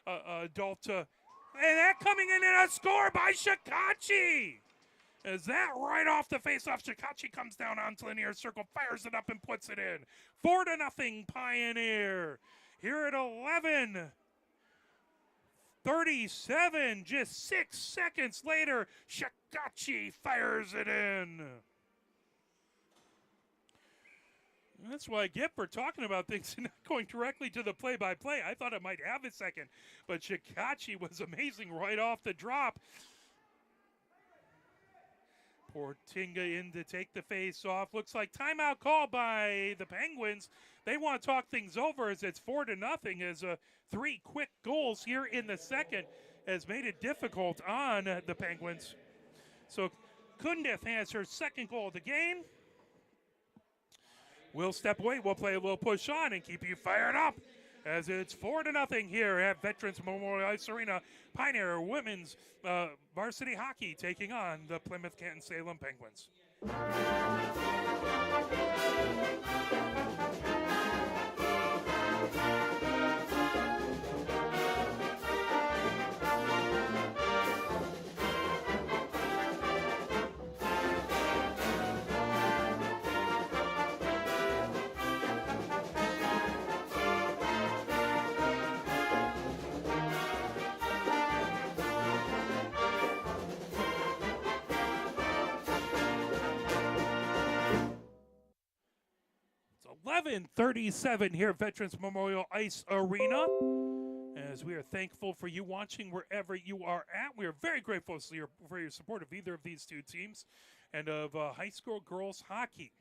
adult. And that coming in and a score by Shikachi. As that right off the face-off, Shikachi comes down onto the near circle, fires it up and puts it in. 4-0 Pioneer. Here at 11:37, just 6 seconds later, Shikachi fires it in. That's what I get for talking about things and not going directly to the play-by-play. I thought it might have a second, but Shikachi was amazing right off the drop. Portinga in to take the face off. Looks like timeout call by the Penguins. They want to talk things over as it's 4-0 as 3 quick goals here in the second has made it difficult on the Penguins. So Kundev has her second goal of the game. We'll step away. We'll play a little push on and keep you fired up as it's 4-0 here at Veterans Memorial Ice Arena. Pioneer Women's Varsity Hockey taking on the Plymouth-Canton-Salem Penguins. 11:37 here at Veterans Memorial Ice Arena. As we are thankful for you watching wherever you are at. We are very grateful for your support of either of these two teams and of high school girls hockey.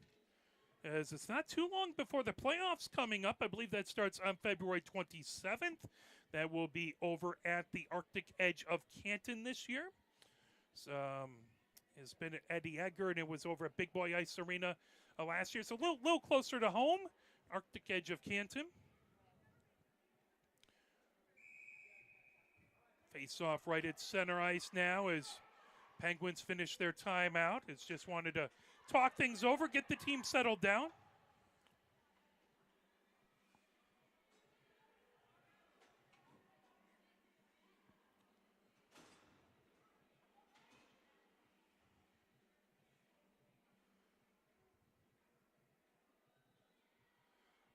As it's not too long before the playoffs coming up. I believe that starts on February 27th. That will be over at the Arctic Edge of Canton this year. It's been at Eddie Edgar, and it was over at Big Boy Ice Arena last year. So a little closer to home, Arctic Edge of Canton. Face off right at center ice now as Penguins finish their timeout. It's just wanted to talk things over, get the team settled down.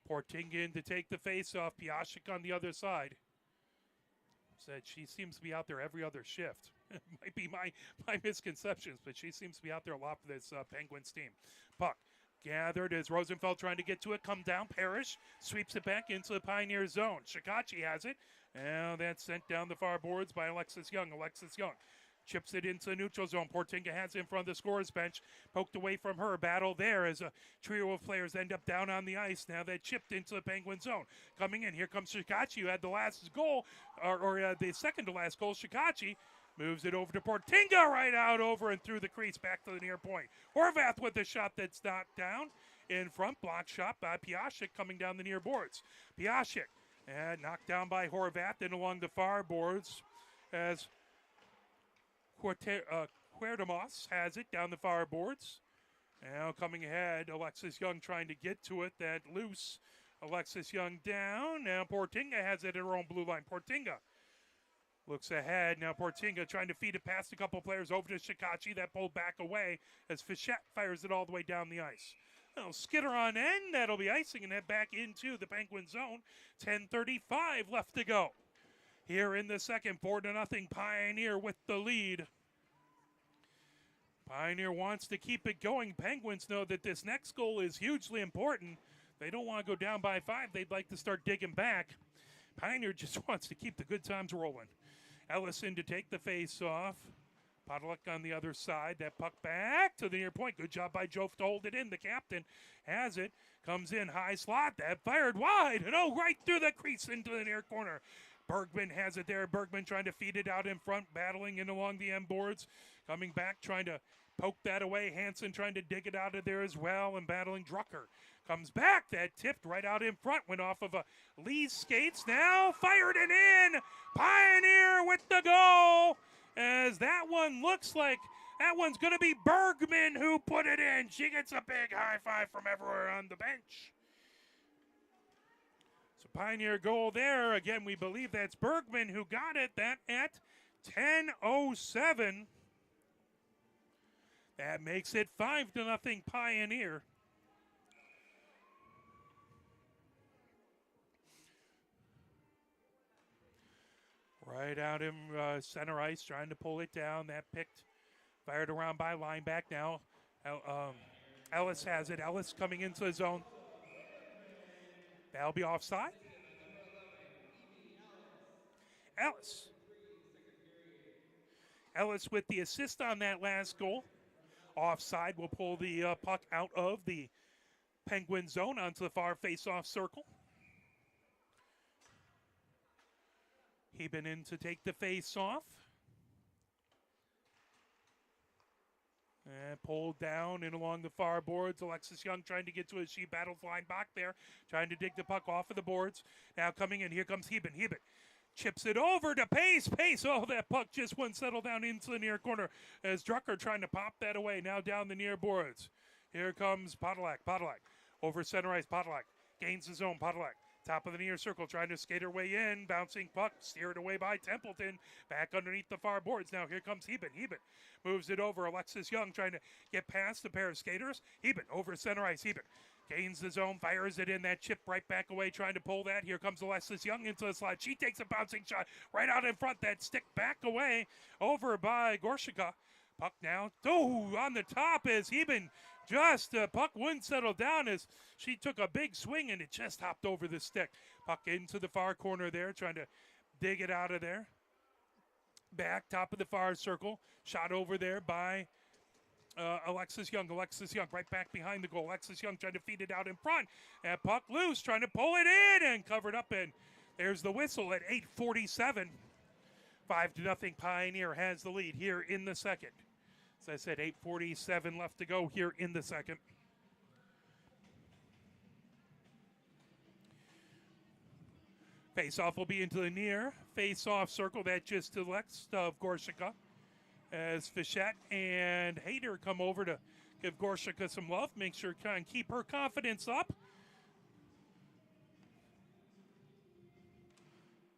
Portingan to take the face-off. Piashik on the other side. Said she seems to be out there every other shift. Might be my misconceptions, but she seems to be out there a lot for this Penguins team. Puck gathered as Rosenfeld trying to get to it. Come down. Parrish sweeps it back into the Pioneer zone. Shikachi has it. And that's sent down the far boards by Alexis Young. Alexis Young chips it into the neutral zone. Portinga has it in front of the scorer's bench. Poked away from her. Battle there as a trio of players end up down on the ice. Now they chipped into the Penguin zone. Coming in, here comes Shikachi, who had the last goal, or the second to last goal. Shikachi moves it over to Portinga, right out over and through the crease, back to the near point. Horvath with a shot that's knocked down. In front, block shot by Piashik coming down the near boards. Piashik, and knocked down by Horvath, then along the far boards as Cuerdemas has it down the far boards. Now coming ahead, Alexis Young trying to get to it. That loose. Alexis Young down. Now Portinga has it at her own blue line. Portinga looks ahead. Now Portinga trying to feed it past a couple players over to Shikachi. That pulled back away as Fichette fires it all the way down the ice. Well, Skitter on end. That'll be icing and head back into the Penguin zone. 10:35 left to go. Here in the second, 4-0 Pioneer with the lead. Pioneer wants to keep it going. Penguins know that this next goal is hugely important. They don't want to go down by 5. They'd like to start digging back. Pioneer just wants to keep the good times rolling. Ellison to take the face off. Podolak on the other side. That puck back to the near point. Good job by Jof to hold it in. The captain has it. Comes in high slot. That fired wide. And right through the crease into the near corner. Bergman has it there. Bergman trying to feed it out in front, battling in along the end boards. Coming back, trying to poke that away. Hansen trying to dig it out of there as well, and battling Drucker. Comes back. That tipped right out in front. Went off of Lee's skates. Now fired it in. Pioneer with the goal. As that one looks like that one's going to be Bergman who put it in. She gets a big high five from everywhere on the bench. Pioneer goal there. Again, we believe that's Bergman who got it. That at 10:07. That makes it 5-0 Pioneer. Right out in center ice, trying to pull it down. That picked, fired around by lineback now. Ellis has it. Ellis coming into the zone. That'll be offside. Ellis with the assist on that last goal. Offside will pull the puck out of the Penguin zone onto the far face-off circle. Heben in to take the face-off. And pulled down and along the far boards. Alexis Young trying to get to it. She battles line back there, trying to dig the puck off of the boards. Now coming in, here comes Heben. Heben chips it over to Pace. Pace, that puck just wouldn't settle down into the near corner as Drucker trying to pop that away. Now down the near boards. Here comes Podolak. Podolak over center ice. Podolak gains his own. Podolak top of the near circle, trying to skate her way in. Bouncing puck, steered away by Templeton. Back underneath the far boards. Now here comes Heben. Heben moves it over. Alexis Young trying to get past a pair of skaters. Heben over center ice. Heben gains the zone, fires it in. That chip right back away, trying to pull that. Here comes Alexis Young into the slide. She takes a bouncing shot right out in front. That stick back away over by Gorshika. Puck now, on the top as Heben just, puck wouldn't settle down as she took a big swing and it just hopped over the stick. Puck into the far corner there, trying to dig it out of there. Back, top of the far circle. Shot over there by Alexis Young. Alexis Young right back behind the goal. Alexis Young trying to feed it out in front. And puck loose, trying to pull it in and covered up. And there's the whistle at 8:47. 5-0 Pioneer has the lead here in the second. As I said, 8:47 left to go here in the second. Face-off will be into the near face-off circle. That just to the left of Gorshika. As Fichette and Hayter come over to give Gorshika some love, make sure to kind of keep her confidence up.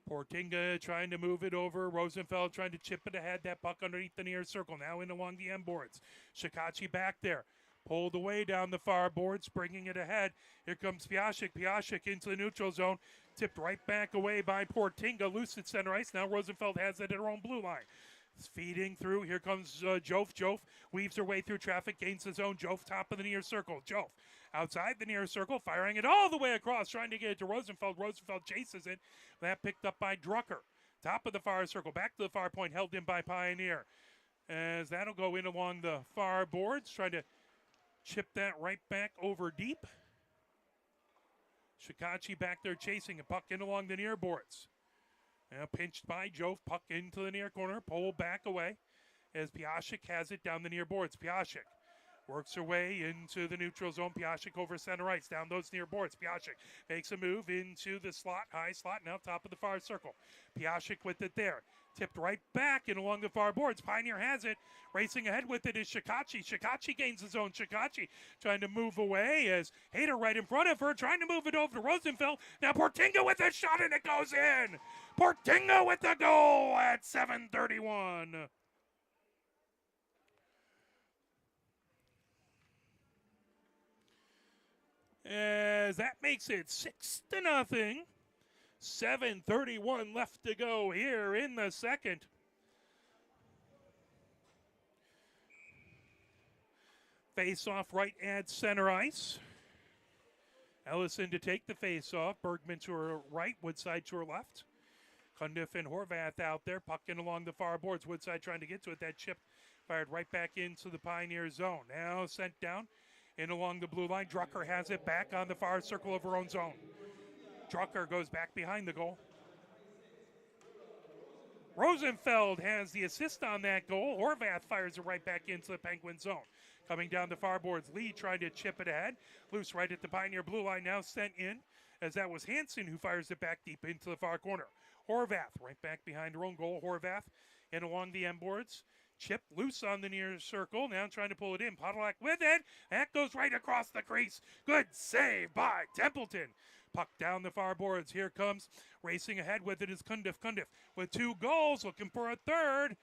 Portinga trying to move it over. Rosenfeld trying to chip it ahead. That puck underneath the near circle. Now in along the end boards. Shikachi back there. Pulled away down the far boards, bringing it ahead. Here comes Piasek. Piasek into the neutral zone. Tipped right back away by Portinga. Loose at center ice. Now Rosenfeld has it at her own blue line. Feeding through. Here comes Jof. Jof weaves her way through traffic, gains his own. Jof, top of the near circle. Jof outside the near circle, firing it all the way across, trying to get it to Rosenfeld. Rosenfeld chases it. That picked up by Drucker. Top of the far circle, back to the far point, held in by Pioneer. As that'll go in along the far boards, trying to chip that right back over deep. Shikachi back there chasing a puck in along the near boards. Now pinched by Jove, puck into the near corner, pulled back away as Piasek has it down the near boards. Piasek works her way into the neutral zone. Piasek over center ice, down those near boards. Piasek makes a move into the slot, high slot, now top of the far circle. Piasek with it there. Tipped right back and along the far boards. Pioneer has it. Racing ahead with it is Shikachi. Shikachi gains his own. Shikachi trying to move away as Hayter right in front of her, trying to move it over to Rosenfeld. Now Portinga with a shot and it goes in. Portinga with the goal at 7:31. As that makes it 6-0. 7:31 left to go here in the second. Face-off right at center ice. Ellison to take the face-off. Bergman to her right, Woodside to her left. Cundiff and Horvath out there, pucking along the far boards. Woodside trying to get to it. That chip fired right back into the Pioneer zone. Now sent down and along the blue line. Drucker has it back on the far circle of her own zone. Drucker goes back behind the goal. Rosenfeld has the assist on that goal. Horvath fires it right back into the Penguin zone. Coming down the far boards, Lee trying to chip it ahead. Loose right at the Pioneer blue line, now sent in, as that was Hansen who fires it back deep into the far corner. Horvath right back behind her own goal. Horvath and along the end boards. Chip loose on the near circle, now trying to pull it in. Podolak with it. That goes right across the crease. Good save by Templeton. Puck down the far boards. Here comes racing ahead with it is Cundiff. Cundiff with 2 goals, looking for a third.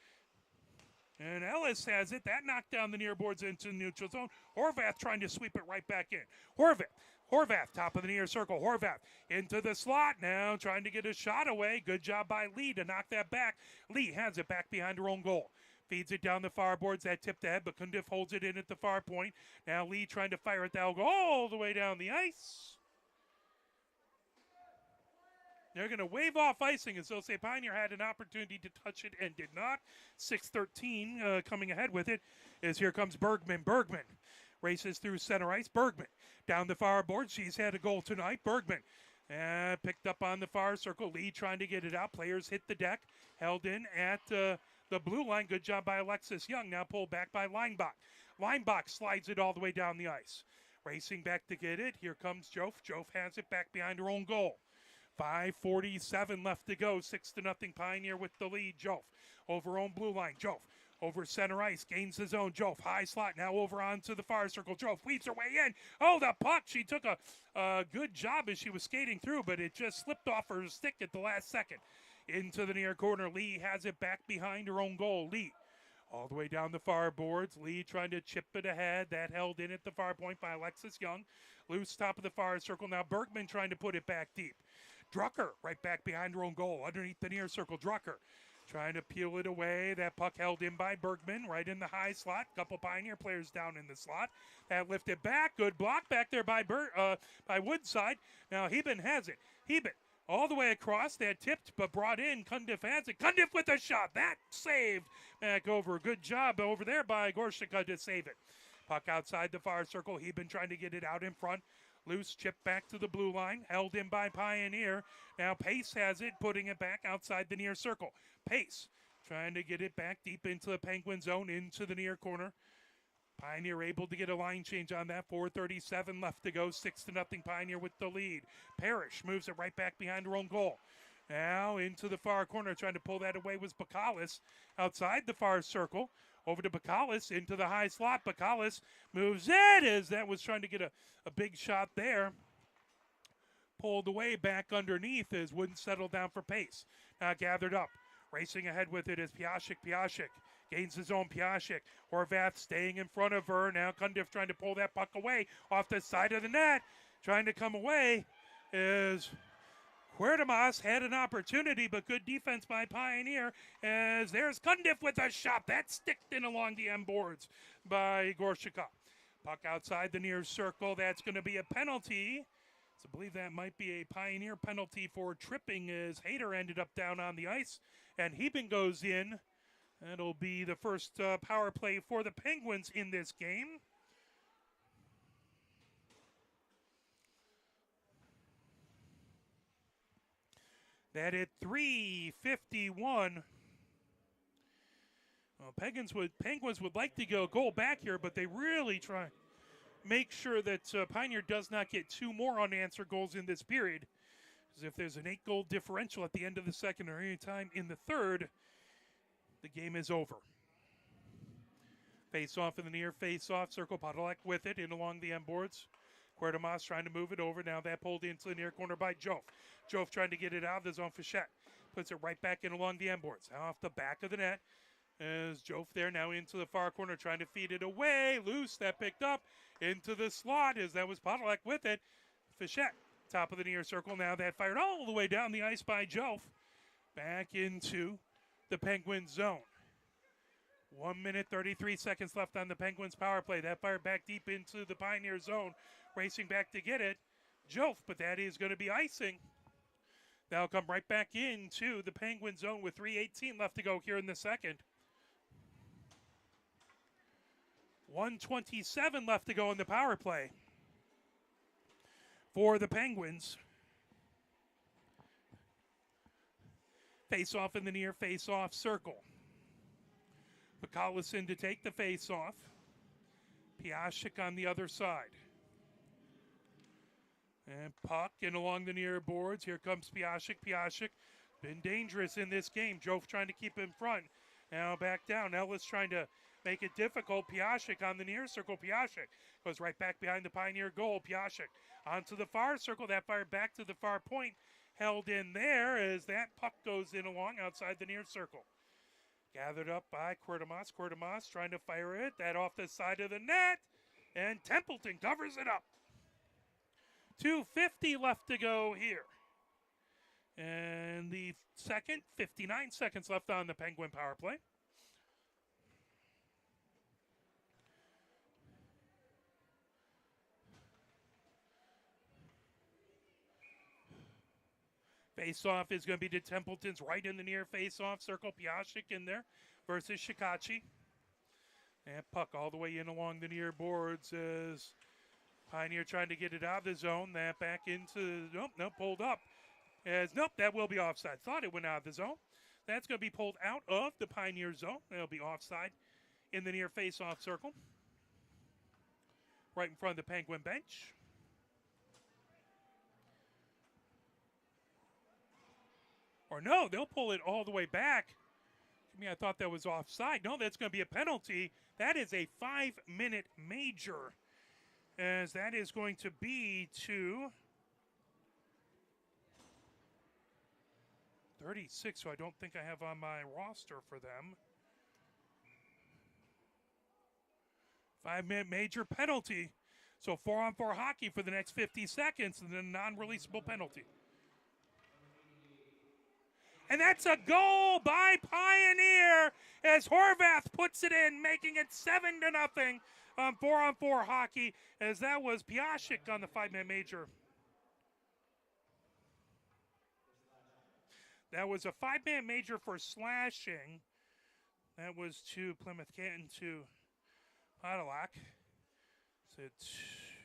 And Ellis has it. That knocked down the near boards into the neutral zone. Horvath trying to sweep it right back in. Horvath, top of the near circle. Horvath into the slot now, trying to get a shot away. Good job by Lee to knock that back. Lee has it back behind her own goal. Feeds it down the far boards. That tipped ahead, but Cundiff holds it in at the far point. Now Lee trying to fire it. That'll go all the way down the ice. They're going to wave off icing as they'll say Pioneer had an opportunity to touch it and did not. 6:13 coming ahead with it is here comes Bergman. Bergman races through center ice. Bergman down the far board. She's had a goal tonight. Bergman picked up on the far circle. Lee trying to get it out. Players hit the deck. Held in at the blue line. Good job by Alexis Young. Now pulled back by Leinbach. Leinbach slides it all the way down the ice. Racing back to get it. Here comes Jof. Jof has it back behind her own goal. 5:47 left to go. 6-0 Pioneer with the lead. Jof over own blue line. Jof over center ice. Gains his own. Jof high slot. Now over onto the far circle. Jof weaves her way in. Oh, the puck. She took a good job as she was skating through, but it just slipped off her stick at the last second. Into the near corner. Lee has it back behind her own goal. Lee all the way down the far boards. Lee trying to chip it ahead. That held in at the far point by Alexis Young. Loose top of the far circle. Now Bergman trying to put it back deep. Drucker right back behind her own goal. Underneath the near circle. Drucker Trying to peel it away. That puck held in by Bergman, right in the high slot. Couple Pioneer players down in the slot. That lifted back. Good block back there by Woodside. Now Heben has it. Heben all the way across. That tipped but brought in. Cundiff has it. Cundiff with a shot. That saved back over. Good job over there by Gorshika to save it. Puck outside the far circle. Heben trying to get it out in front. Loose chip back to the blue line. Held in by Pioneer. Now Pace has it, putting it back outside the near circle. Pace trying to get it back deep into the Penguin zone, into the near corner. Pioneer able to get a line change on that. 4:37 left to go. 6-0 Pioneer with the lead. Parrish moves it right back behind her own goal. Now into the far corner. Trying to pull that away was Bacalus outside the far circle. Over to Bacalus into the high slot. Bacalus moves it as that was trying to get a big shot there. Pulled away back underneath as wouldn't settle down for Pace. Now gathered up. Racing ahead with it is Piasek. Piasek gains his own. Piasek. Horvath staying in front of her. Now Cundiff trying to pull that puck away off the side of the net. Trying to come away is Huertamas. Had an opportunity, but good defense by Pioneer as there's Cundiff with a shot. That sticked in along the end boards by Gorshika. Puck outside the near circle. That's going to be a penalty. So I believe that might be a Pioneer penalty for tripping as Hayter ended up down on the ice. And Heben goes in. That'll be the first power play for the Penguins in this game. That at 3:51. Well, Penguins would like to go goal back here, but they really try make sure that Pioneer does not get two more unanswered goals in this period. Because if there's an 8-goal differential at the end of the second or any time in the third, the game is over. Face off in the near, face off. Circle Podolak with it in along the end boards. Huertamas trying to move it over. Now that pulled into the near corner by Joff. Joff trying to get it out of the zone. Fichette puts it right back in along the end boards. Now off the back of the net is Joff there now into the far corner trying to feed it away. Loose, that picked up into the slot as that was Podolak with it. Fichette, top of the near circle. Now that fired all the way down the ice by Joff. Back into the Penguins zone. 1 minute, 33 seconds left on the Penguins power play. That fired back deep into the Pioneer zone. Racing back to get it. Joff, but that is going to be icing. That'll come right back into the Penguin zone with 3:18 left to go here in the second. 1:27 left to go in the power play for the Penguins. Face-off in the near face-off circle. Bacalus in to take the face-off. Piasek on the other side. And puck in along the near boards. Here comes Piasek. Piasek been dangerous in this game. Joff trying to keep in front. Now back down. Ellis trying to make it difficult. Piasek on the near circle. Piasek goes right back behind the Pioneer goal. Piasek onto the far circle. That fired back to the far point. Held in there as that puck goes in along outside the near circle. Gathered up by Huertamas. Huertamas trying to fire it. That off the side of the net. And Templeton covers it up. 2:50 left to go here. And the second, 59 seconds left on the Penguin power play. Face-off is going to be to Templeton's right in the near face-off circle. Piasek in there versus Shikachi. And puck all the way in along the near boards as Pioneer trying to get it out of the zone. That back into, nope, pulled up. That will be offside. Thought it went out of the zone. That's going to be pulled out of the Pioneer zone. That'll be offside in the near face-off circle. Right in front of the Penguin bench. Or no, they'll pull it all the way back. I thought that was offside. No, that's going to be a penalty. That is a 5-minute major. As that is going to be to 36, who I don't think I have on my roster for them. 5-minute major penalty. So 4-on-4 hockey for the next 50 seconds and then a non-releasable penalty. And that's a goal by Pioneer as Horvath puts it in, making it 7-0 on 4-on-4 hockey, as that was Piashik on the 5-man major. That was a 5-man major for slashing. That was to Plymouth-Canton to Cadillac. It's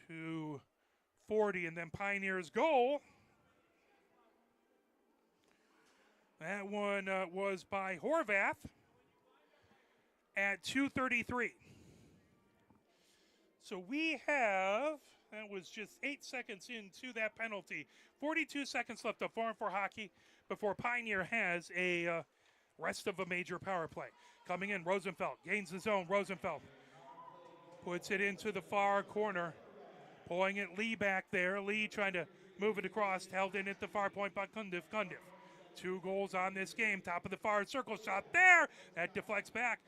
2:40, and then Pioneer's goal. That one was by Horvath at 2:33. So we have, that was just 8 seconds into that penalty. 42 seconds left of 4-on-4 hockey before Pioneer has a rest of a major power play. Coming in, Rosenfeld gains the zone. Rosenfeld puts it into the far corner. Pulling it, Lee back there. Lee trying to move it across, held in at the far point by Cundiff. 2 goals on this game. Top of the far circle, shot there. That deflects back.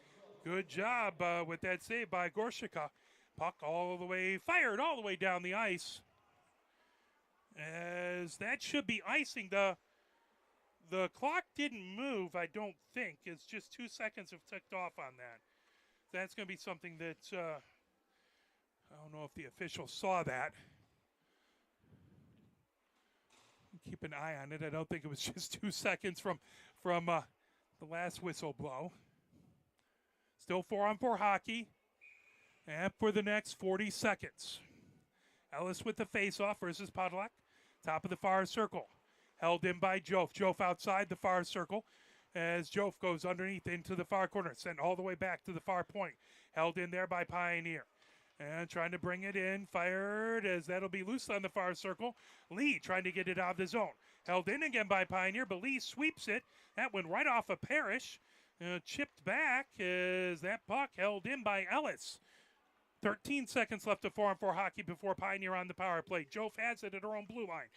Good job with that save by Gorshika. Puck all the way, fired all the way down the ice. As that should be icing. The clock didn't move, I don't think. It's just 2 seconds have ticked off on that. That's going to be something that, I don't know if the officials saw that. Keep an eye on it. I don't think it was just 2 seconds from the last whistle blow. Still 4-on-4 hockey. And for the next 40 seconds. Ellis with the face-off versus Podolak. Top of the far circle. Held in by Jof. Jof outside the far circle as Jof goes underneath into the far corner. Sent all the way back to the far point. Held in there by Pioneer. And trying to bring it in. Fired as that'll be loose on the far circle. Lee trying to get it out of the zone. Held in again by Pioneer, but Lee sweeps it. That went right off of Parrish. Chipped back as that puck held in by Ellis. 13 seconds left of 4-on-4 hockey before Pioneer on the power play. Jof has it at her own blue line.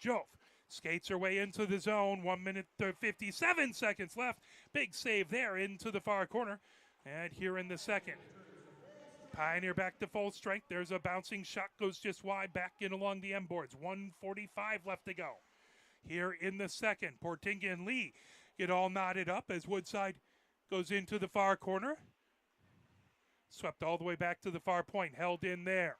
Jof skates her way into the zone. 1 minute 57 seconds left. Big save there into the far corner. And here in the second. Pioneer back to full strength. There's a bouncing shot. Goes just wide back in along the end boards. 1:45 left to go. Here in the second. Portinga and Lee get all knotted up as Woodside goes into the far corner. Swept all the way back to the far point. Held in there.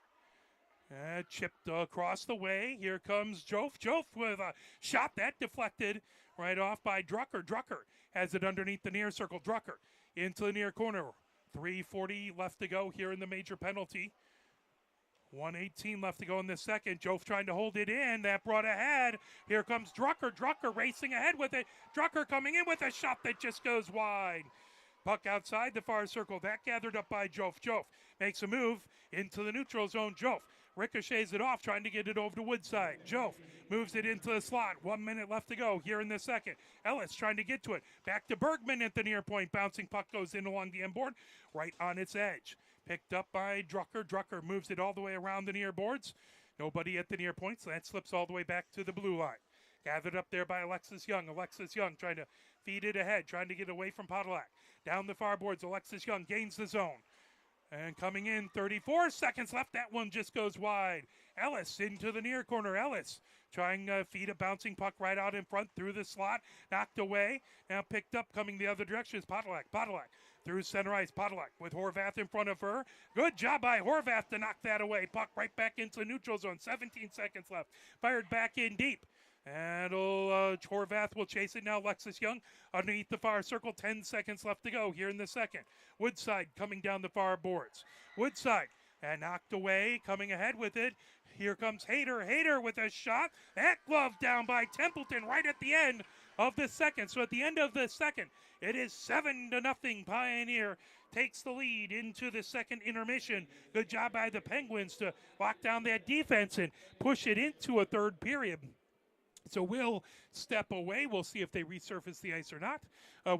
Chipped across the way. Here comes Jof. Jof with a shot that deflected right off by Drucker. Drucker has it underneath the near circle. Drucker into the near corner. 3:40 left to go here in the major penalty. 1:18 left to go in the second. Jof trying to hold it in. That brought ahead. Here comes Drucker. Drucker racing ahead with it. Drucker coming in with a shot that just goes wide. Puck outside the far circle. That gathered up by Jof. Jof makes a move into the neutral zone. Jof ricochets it off, trying to get it over to Woodside. Jof moves it into the slot. 1 minute left to go here in the second. Ellis trying to get to it. Back to Bergman at the near point. Bouncing puck goes in along the end board, right on its edge. Picked up by Drucker. Drucker moves it all the way around the near boards. Nobody at the near point, so that slips all the way back to the blue line. Gathered up there by Alexis Young. Alexis Young trying to feed it ahead, trying to get away from Podolak. Down the far boards, Alexis Young gains the zone. And coming in, 34 seconds left. That one just goes wide. Ellis into the near corner. Ellis trying to feed a bouncing puck right out in front through the slot. Knocked away. Now picked up, coming the other direction is Podolak. Podolak through center ice. Podolak with Horvath in front of her. Good job by Horvath to knock that away. Puck right back into the neutral zone. 17 seconds left. Fired back in deep. And Horvath will chase it now. Alexis Young underneath the far circle. 10 seconds left to go here in the second. Woodside coming down the far boards. Woodside and knocked away, coming ahead with it. Here comes Hayter. Hayter with a shot. That glove down by Templeton right at the end of the second. So at the end of the second, it is 7-0. Pioneer takes the lead into the second intermission. Good job by the Penguins to lock down that defense and push it into a third period. So we'll step away. We'll see if they resurface the ice or not.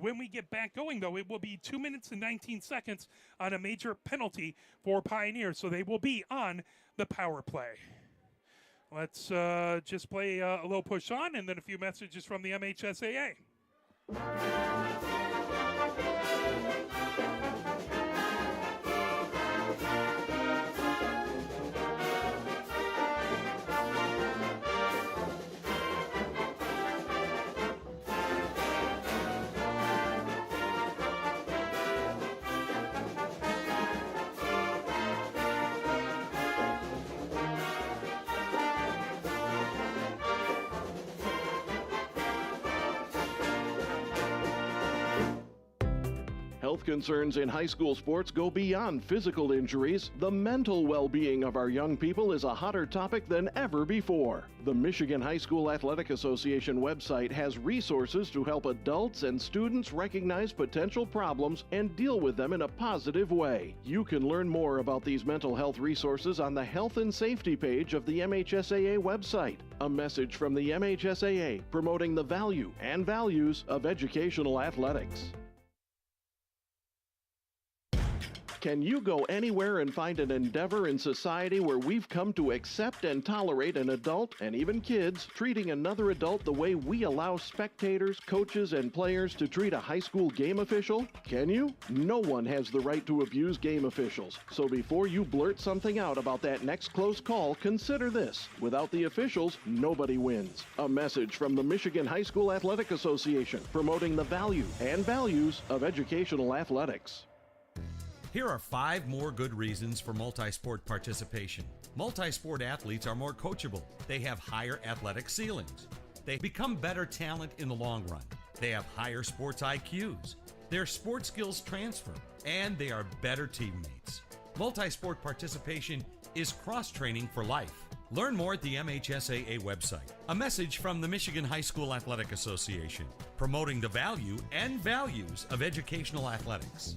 When we get back going, though, it will be 2 minutes and 19 seconds on a major penalty for Pioneer. So they will be on the power play. Let's just play a little push on and then a few messages from the MHSAA. health concerns in high school sports go beyond physical injuries. The mental well-being of our young people is a hotter topic than ever before. The Michigan High School Athletic Association website has resources to help adults and students recognize potential problems and deal with them in a positive way. You can learn more about these mental health resources on the Health and Safety page of the MHSAA website. A message from the MHSAA promoting the value and values of educational athletics. Can you go anywhere and find an endeavor in society where we've come to accept and tolerate an adult, and even kids, treating another adult the way we allow spectators, coaches, and players to treat a high school game official? Can you? No one has the right to abuse game officials. So before you blurt something out about that next close call, consider this. Without the officials, nobody wins. A message from the Michigan High School Athletic Association, promoting the value and values of educational athletics. Here are 5 more good reasons for multi-sport participation. Multi-sport athletes are more coachable. They have higher athletic ceilings. They become better talent in the long run. They have higher sports IQs. Their sport skills transfer, and they are better teammates. Multi-sport participation is cross-training for life. Learn more at the MHSAA website. A message from the Michigan High School Athletic Association, promoting the value and values of educational athletics.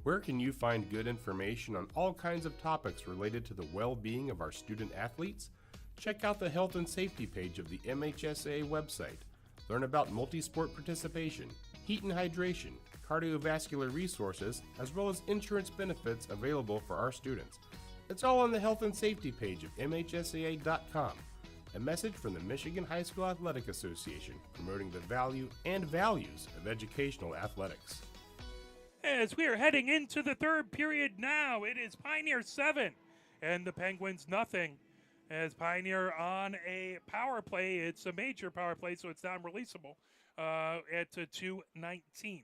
Where can you find good information on all kinds of topics related to the well-being of our student athletes? Check out the Health and Safety page of the MHSAA website. Learn about multi-sport participation, heat and hydration, cardiovascular resources, as well as insurance benefits available for our students. It's all on the Health and Safety page of MHSAA.com. A message from the Michigan High School Athletic Association, promoting the value and values of educational athletics. As we are heading into the third period now, it is Pioneer 7 and the Penguins nothing. As Pioneer on a power play, it's a major power play, so it's non-releasable at 2:19.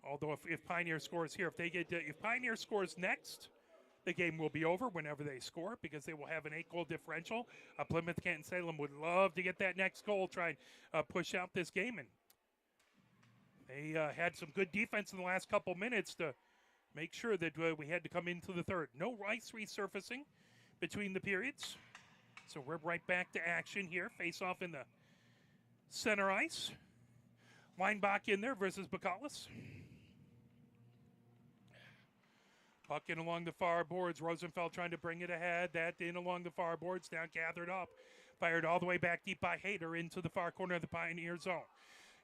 Although if Pioneer scores here, if Pioneer scores next, the game will be over whenever they score because they will have an 8-goal differential. Plymouth-Canton-Salem would love to get that next goal, try and push out this game, and they had some good defense in the last couple minutes to make sure that we had to come into the third. No ice resurfacing between the periods. So we're right back to action here. Face off in the center ice. Weinbach in there versus Bacalus. Puck in along the far boards. Rosenfeld trying to bring it ahead. That in along the far boards. Now gathered up. Fired all the way back deep by Hayter into the far corner of the Pioneer zone.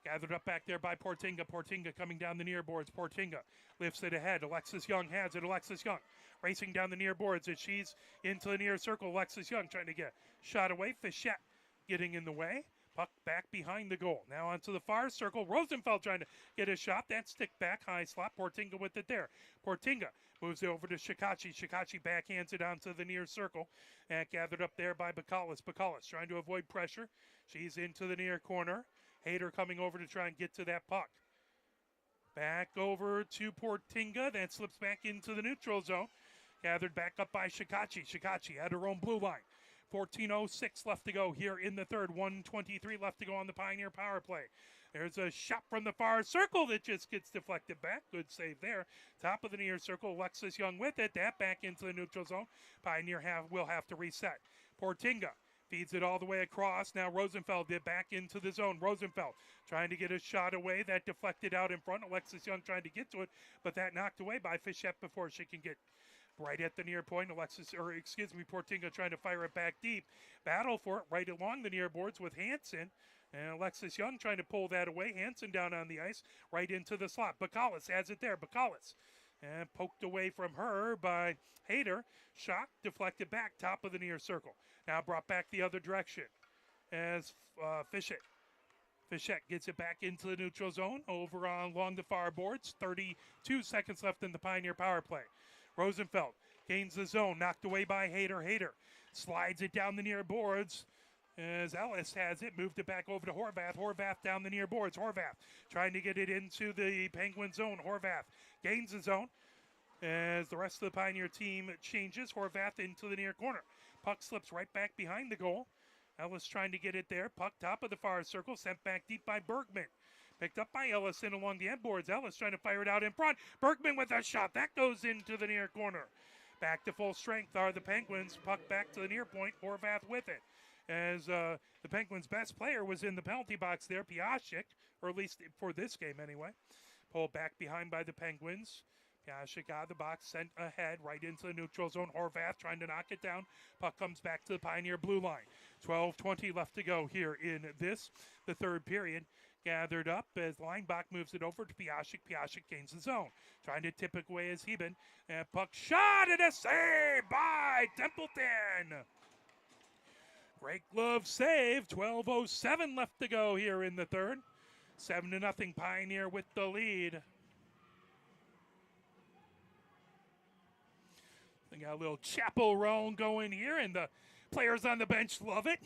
Gathered up back there by Portinga. Portinga coming down the near boards. Portinga lifts it ahead. Alexis Young has it. Alexis Young racing down the near boards as she's into the near circle. Alexis Young trying to get shot away. Fichette getting in the way. Puck back behind the goal. Now onto the far circle. Rosenfeld trying to get a shot. That stick back. High slot. Portinga with it there. Portinga moves it over to Shikachi. Shikachi backhands it onto the near circle. And gathered up there by Bacalus. Bacalus trying to avoid pressure. She's into the near corner. Hayter coming over to try and get to that puck. Back over to Portinga. That slips back into the neutral zone. Gathered back up by Shikachi. Shikachi at her own blue line. 14:06 left to go here in the third. 1:23 left to go on the Pioneer power play. There's a shot from the far circle that just gets deflected back. Good save there. Top of the near circle. Alexis Young with it. That back into the neutral zone. Pioneer will have to reset. Portinga feeds it all the way across. Now Rosenfeld did back into the zone. Rosenfeld trying to get a shot away. That deflected out in front. Alexis Young trying to get to it, but that knocked away by Fichette before she can get right at the near point. Portinga trying to fire it back deep. Battle for it right along the near boards with Hansen. And Alexis Young trying to pull that away. Hansen down on the ice, right into the slot. Bacalus has it there. Bacalus. And poked away from her by Hayter. Shot deflected back, top of the near circle. Now brought back the other direction as Fichette gets it back into the neutral zone over along the far boards. 32 seconds left in the Pioneer power play. Rosenfeld gains the zone, knocked away by Hayter. Hayter slides it down the near boards as Ellis has it, moved it back over to Horvath. Horvath down the near boards. Horvath trying to get it into the Penguin zone. Horvath gains the zone as the rest of the Pioneer team changes. Horvath into the near corner. Puck slips right back behind the goal. Ellis trying to get it there. Puck top of the far circle, sent back deep by Bergman. Picked up by Ellison along the end boards. Ellis trying to fire it out in front. Bergman with a shot. That goes into the near corner. Back to full strength are the Penguins. Puck back to the near point. Horvath with it. As the Penguins' best player was in the penalty box there, Piasek, or at least for this game anyway. Pulled back behind by the Penguins. Piasek out of the box, sent ahead, right into the neutral zone. Horvath trying to knock it down. Puck comes back to the Pioneer blue line. 12:20 left to go here in the third period. Gathered up as Linebach moves it over to Piasek. Piasek gains the zone. Trying to tip it away as Heben. And puck shot and a save by Templeton. Great glove save. 12:07 left to go here in the third. 7-0 Pioneer with the lead. They got a little chapel roll going here, and the players on the bench love it.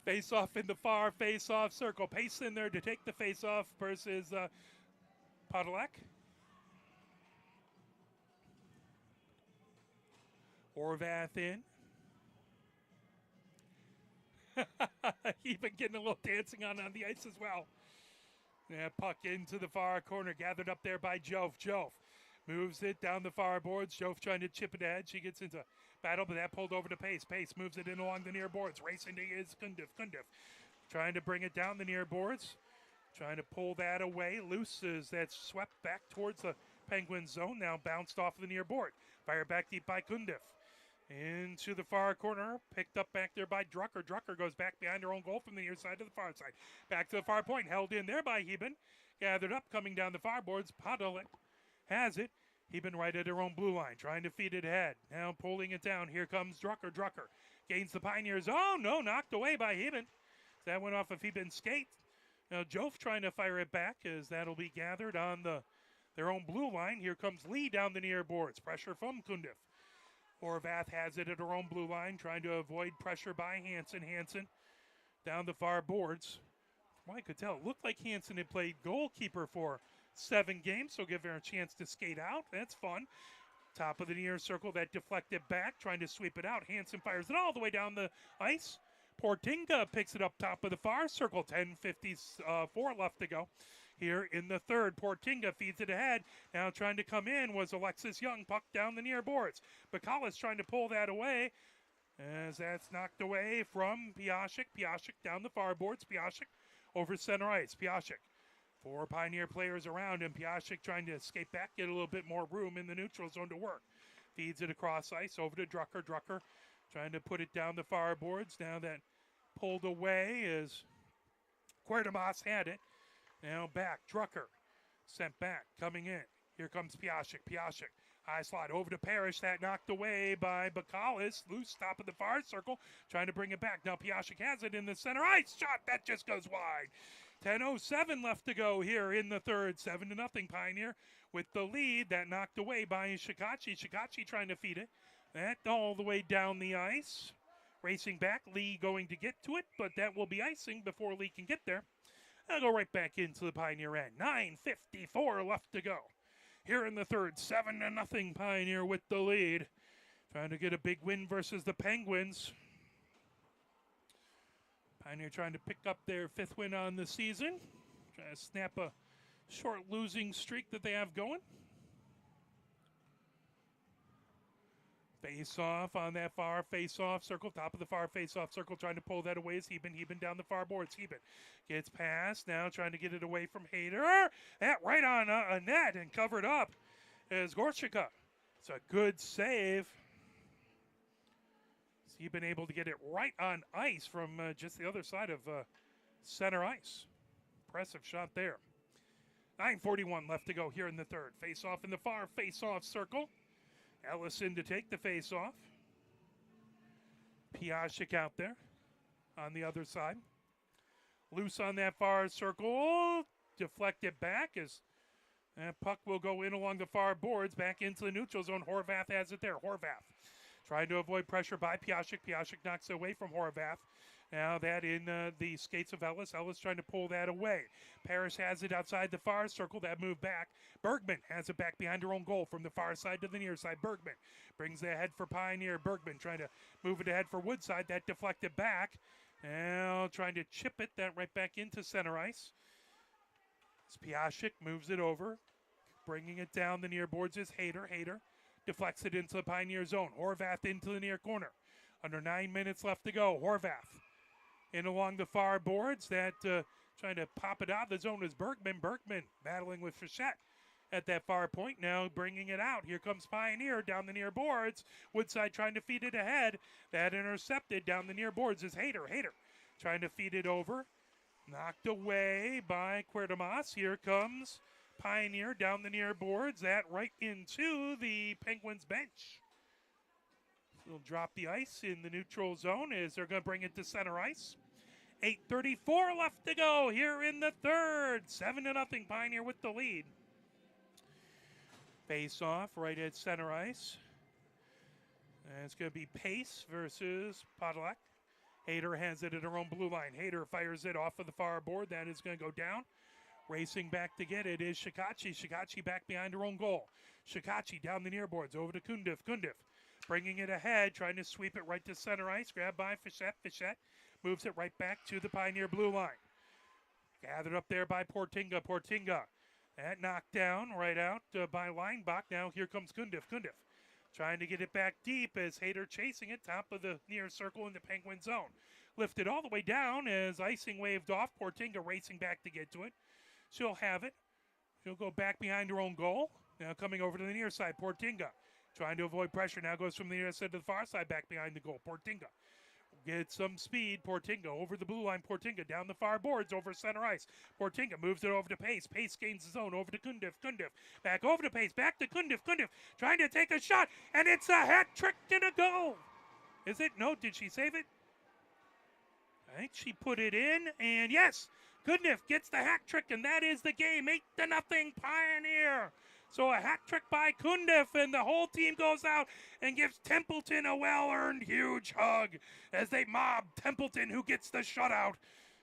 Face-off in the far face-off circle. Pace in there to take the face-off versus Podolak. Horvath in. Even getting a little dancing on the ice as well. Yeah, puck into the far corner. Gathered up there by Jove. Jove moves it down the far boards. Jove trying to chip it ahead. She gets into battle, but that pulled over to Pace. Pace moves it in along the near boards. Racing to his Kundiff. Kundiff trying to bring it down the near boards. Trying to pull that away. Loose as that's swept back towards the Penguin zone. Now bounced off the near board. Fire back deep by Kundiff. Into the far corner. Picked up back there by Drucker. Drucker goes back behind her own goal from the near side to the far side. Back to the far point. Held in there by Heben. Gathered up coming down the far boards. Podolak has it. Heben right at her own blue line. Trying to feed it ahead. Now pulling it down. Here comes Drucker. Drucker gains the Pioneers. Oh, no. Knocked away by Heben. That went off of Heben's skate. Now Jove trying to fire it back as that'll be gathered on their own blue line. Here comes Lee down the near boards. Pressure from Kundiff. Horvath has it at her own blue line, trying to avoid pressure by Hansen. Hansen down the far boards. From what I could tell, it looked like Hansen had played goalkeeper for 7 games, so give her a chance to skate out. That's fun. Top of the near circle, that deflected back, trying to sweep it out. Hansen fires it all the way down the ice. Portinga picks it up top of the far circle. 10:54 left to go here in the third. Portinga feeds it ahead. Now trying to come in was Alexis Young. Puck down the near boards. Bacallis trying to pull that away as that's knocked away from Piasek. Piasek down the far boards. Piasek over center ice. Piasek. 4 Pioneer players around him. Piasek trying to escape back, get a little bit more room in the neutral zone to work. Feeds it across ice over to Drucker. Drucker trying to put it down the far boards. Now that pulled away as Querdemas had it. Now back, Drucker, sent back, coming in. Here comes Piasek. Piasek, high slot over to Parrish. That knocked away by Bacallis. Loose, top of the far circle, trying to bring it back. Now Piasek has it in the center ice. Shot, that just goes wide. 10:07 left to go here in the third. 7-0 Pioneer with the lead. That knocked away by Shikachi. Shikachi trying to feed it. That all the way down the ice. Racing back, Lee going to get to it, but that will be icing before Lee can get there. I'll go right back into the Pioneer end. 9:54 left to go. Here in the third, 7-0 Pioneer with the lead. Trying to get a big win versus the Penguins. Pioneer trying to pick up their 5th win on the season. Trying to snap a short losing streak that they have going. Face-off on that far face-off circle. Top of the far face-off circle. Trying to pull that away is Heben. Heben down the far boards. Heben gets past. Now trying to get it away from Hayter. That right on a net and covered up is Gorchika. It's a good save. Heben able to get it right on ice from just the other side of center ice. Impressive shot there. 9:41 left to go here in the third. Face-off in the far face-off circle. Ellison to take the face-off. Piasek out there on the other side. Loose on that far circle. Deflected back as that puck will go in along the far boards. Back into the neutral zone. Horvath has it there. Horvath trying to avoid pressure by Piasek. Piasek knocks it away from Horvath. Now that in the skates of Ellis. Ellis trying to pull that away. Parrish has it outside the far circle. That move back. Bergman has it back behind her own goal from the far side to the near side. Bergman brings the head for Pioneer. Bergman trying to move it ahead for Woodside. That deflected back Now trying to chip it, that right back into center ice. Spiashik moves it over. Bringing it down the near boards is Hayter. Hayter deflects it into the Pioneer zone. Horvath into the near corner. Under 9 minutes left to go. Horvath in along the far boards. That trying to pop it out of the zone is Bergman. Bergman battling with Fichette at that far point. Now bringing it out. Here comes Pioneer down the near boards. Woodside trying to feed it ahead. That intercepted down the near boards is Hayter. Hayter trying to feed it over. Knocked away by Cuerdamas. Here comes Pioneer down the near boards. That right into the Penguins bench. They'll drop the ice in the neutral zone as they're going to bring it to center ice. 8:34 left to go here in the third. 7-0 Pioneer with the lead. Face off right at center ice. And it's going to be Pace versus Podolak. Hayter has it at her own blue line. Hayter fires it off of the far board. That is going to go down. Racing back to get it is Shikachi. Shikachi back behind her own goal. Shikachi down the near boards over to Kundiv. Kundiv bringing it ahead, trying to sweep it right to center ice. Grabbed by Fichette. Fichette moves it right back to the Pioneer blue line. Gathered up there by Portinga. Portinga. That knocked down right out by Leinbach. Now here comes Kundiv. Kundiv trying to get it back deep as Hayter chasing it. Top of the near circle in the Penguin zone. Lifted all the way down as icing waved off. Portinga racing back to get to it. She'll have it. She'll go back behind her own goal. Now coming over to the near side. Portinga trying to avoid pressure. Now goes from the near side to the far side back behind the goal. Portinga gets some speed. Portinga over the blue line. Portinga down the far boards over center ice. Portinga moves it over to Pace. Pace gains the zone over to Kundiv. Kundiv back over to Pace. Back to Kundiv. Kundiv trying to take a shot. And it's a hat trick and a goal. Is it? No. Did she save it? I think she put it in. And yes, Kundiv gets the hat trick. And that is the game. 8-0 Pioneer. So a hat trick by Kundiv, and the whole team goes out and gives Templeton a well-earned huge hug as they mob Templeton, who gets the shutout.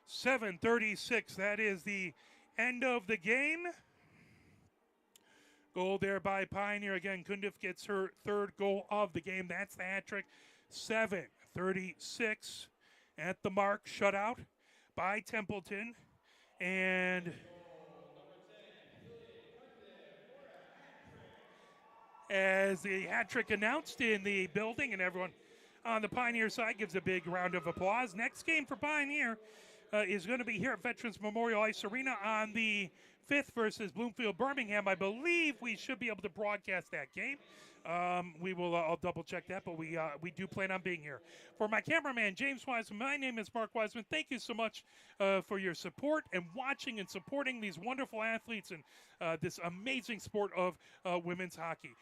7:36, that is the end of the game. Goal there by Pioneer. Again, Kundiv gets her third goal of the game. That's the hat trick. 7:36 at the mark, shutout by Templeton. And as the hat trick announced in the building, and everyone on the Pioneer side gives a big round of applause. Next game for Pioneer is going to be here at Veterans Memorial Ice Arena on the 5th versus Bloomfield Birmingham. I believe we should be able to broadcast that game. We will. I'll double check that, but we do plan on being here. For my cameraman James Wiseman, my name is Mark Wiseman. Thank you so much for your support and watching and supporting these wonderful athletes and this amazing sport of women's hockey.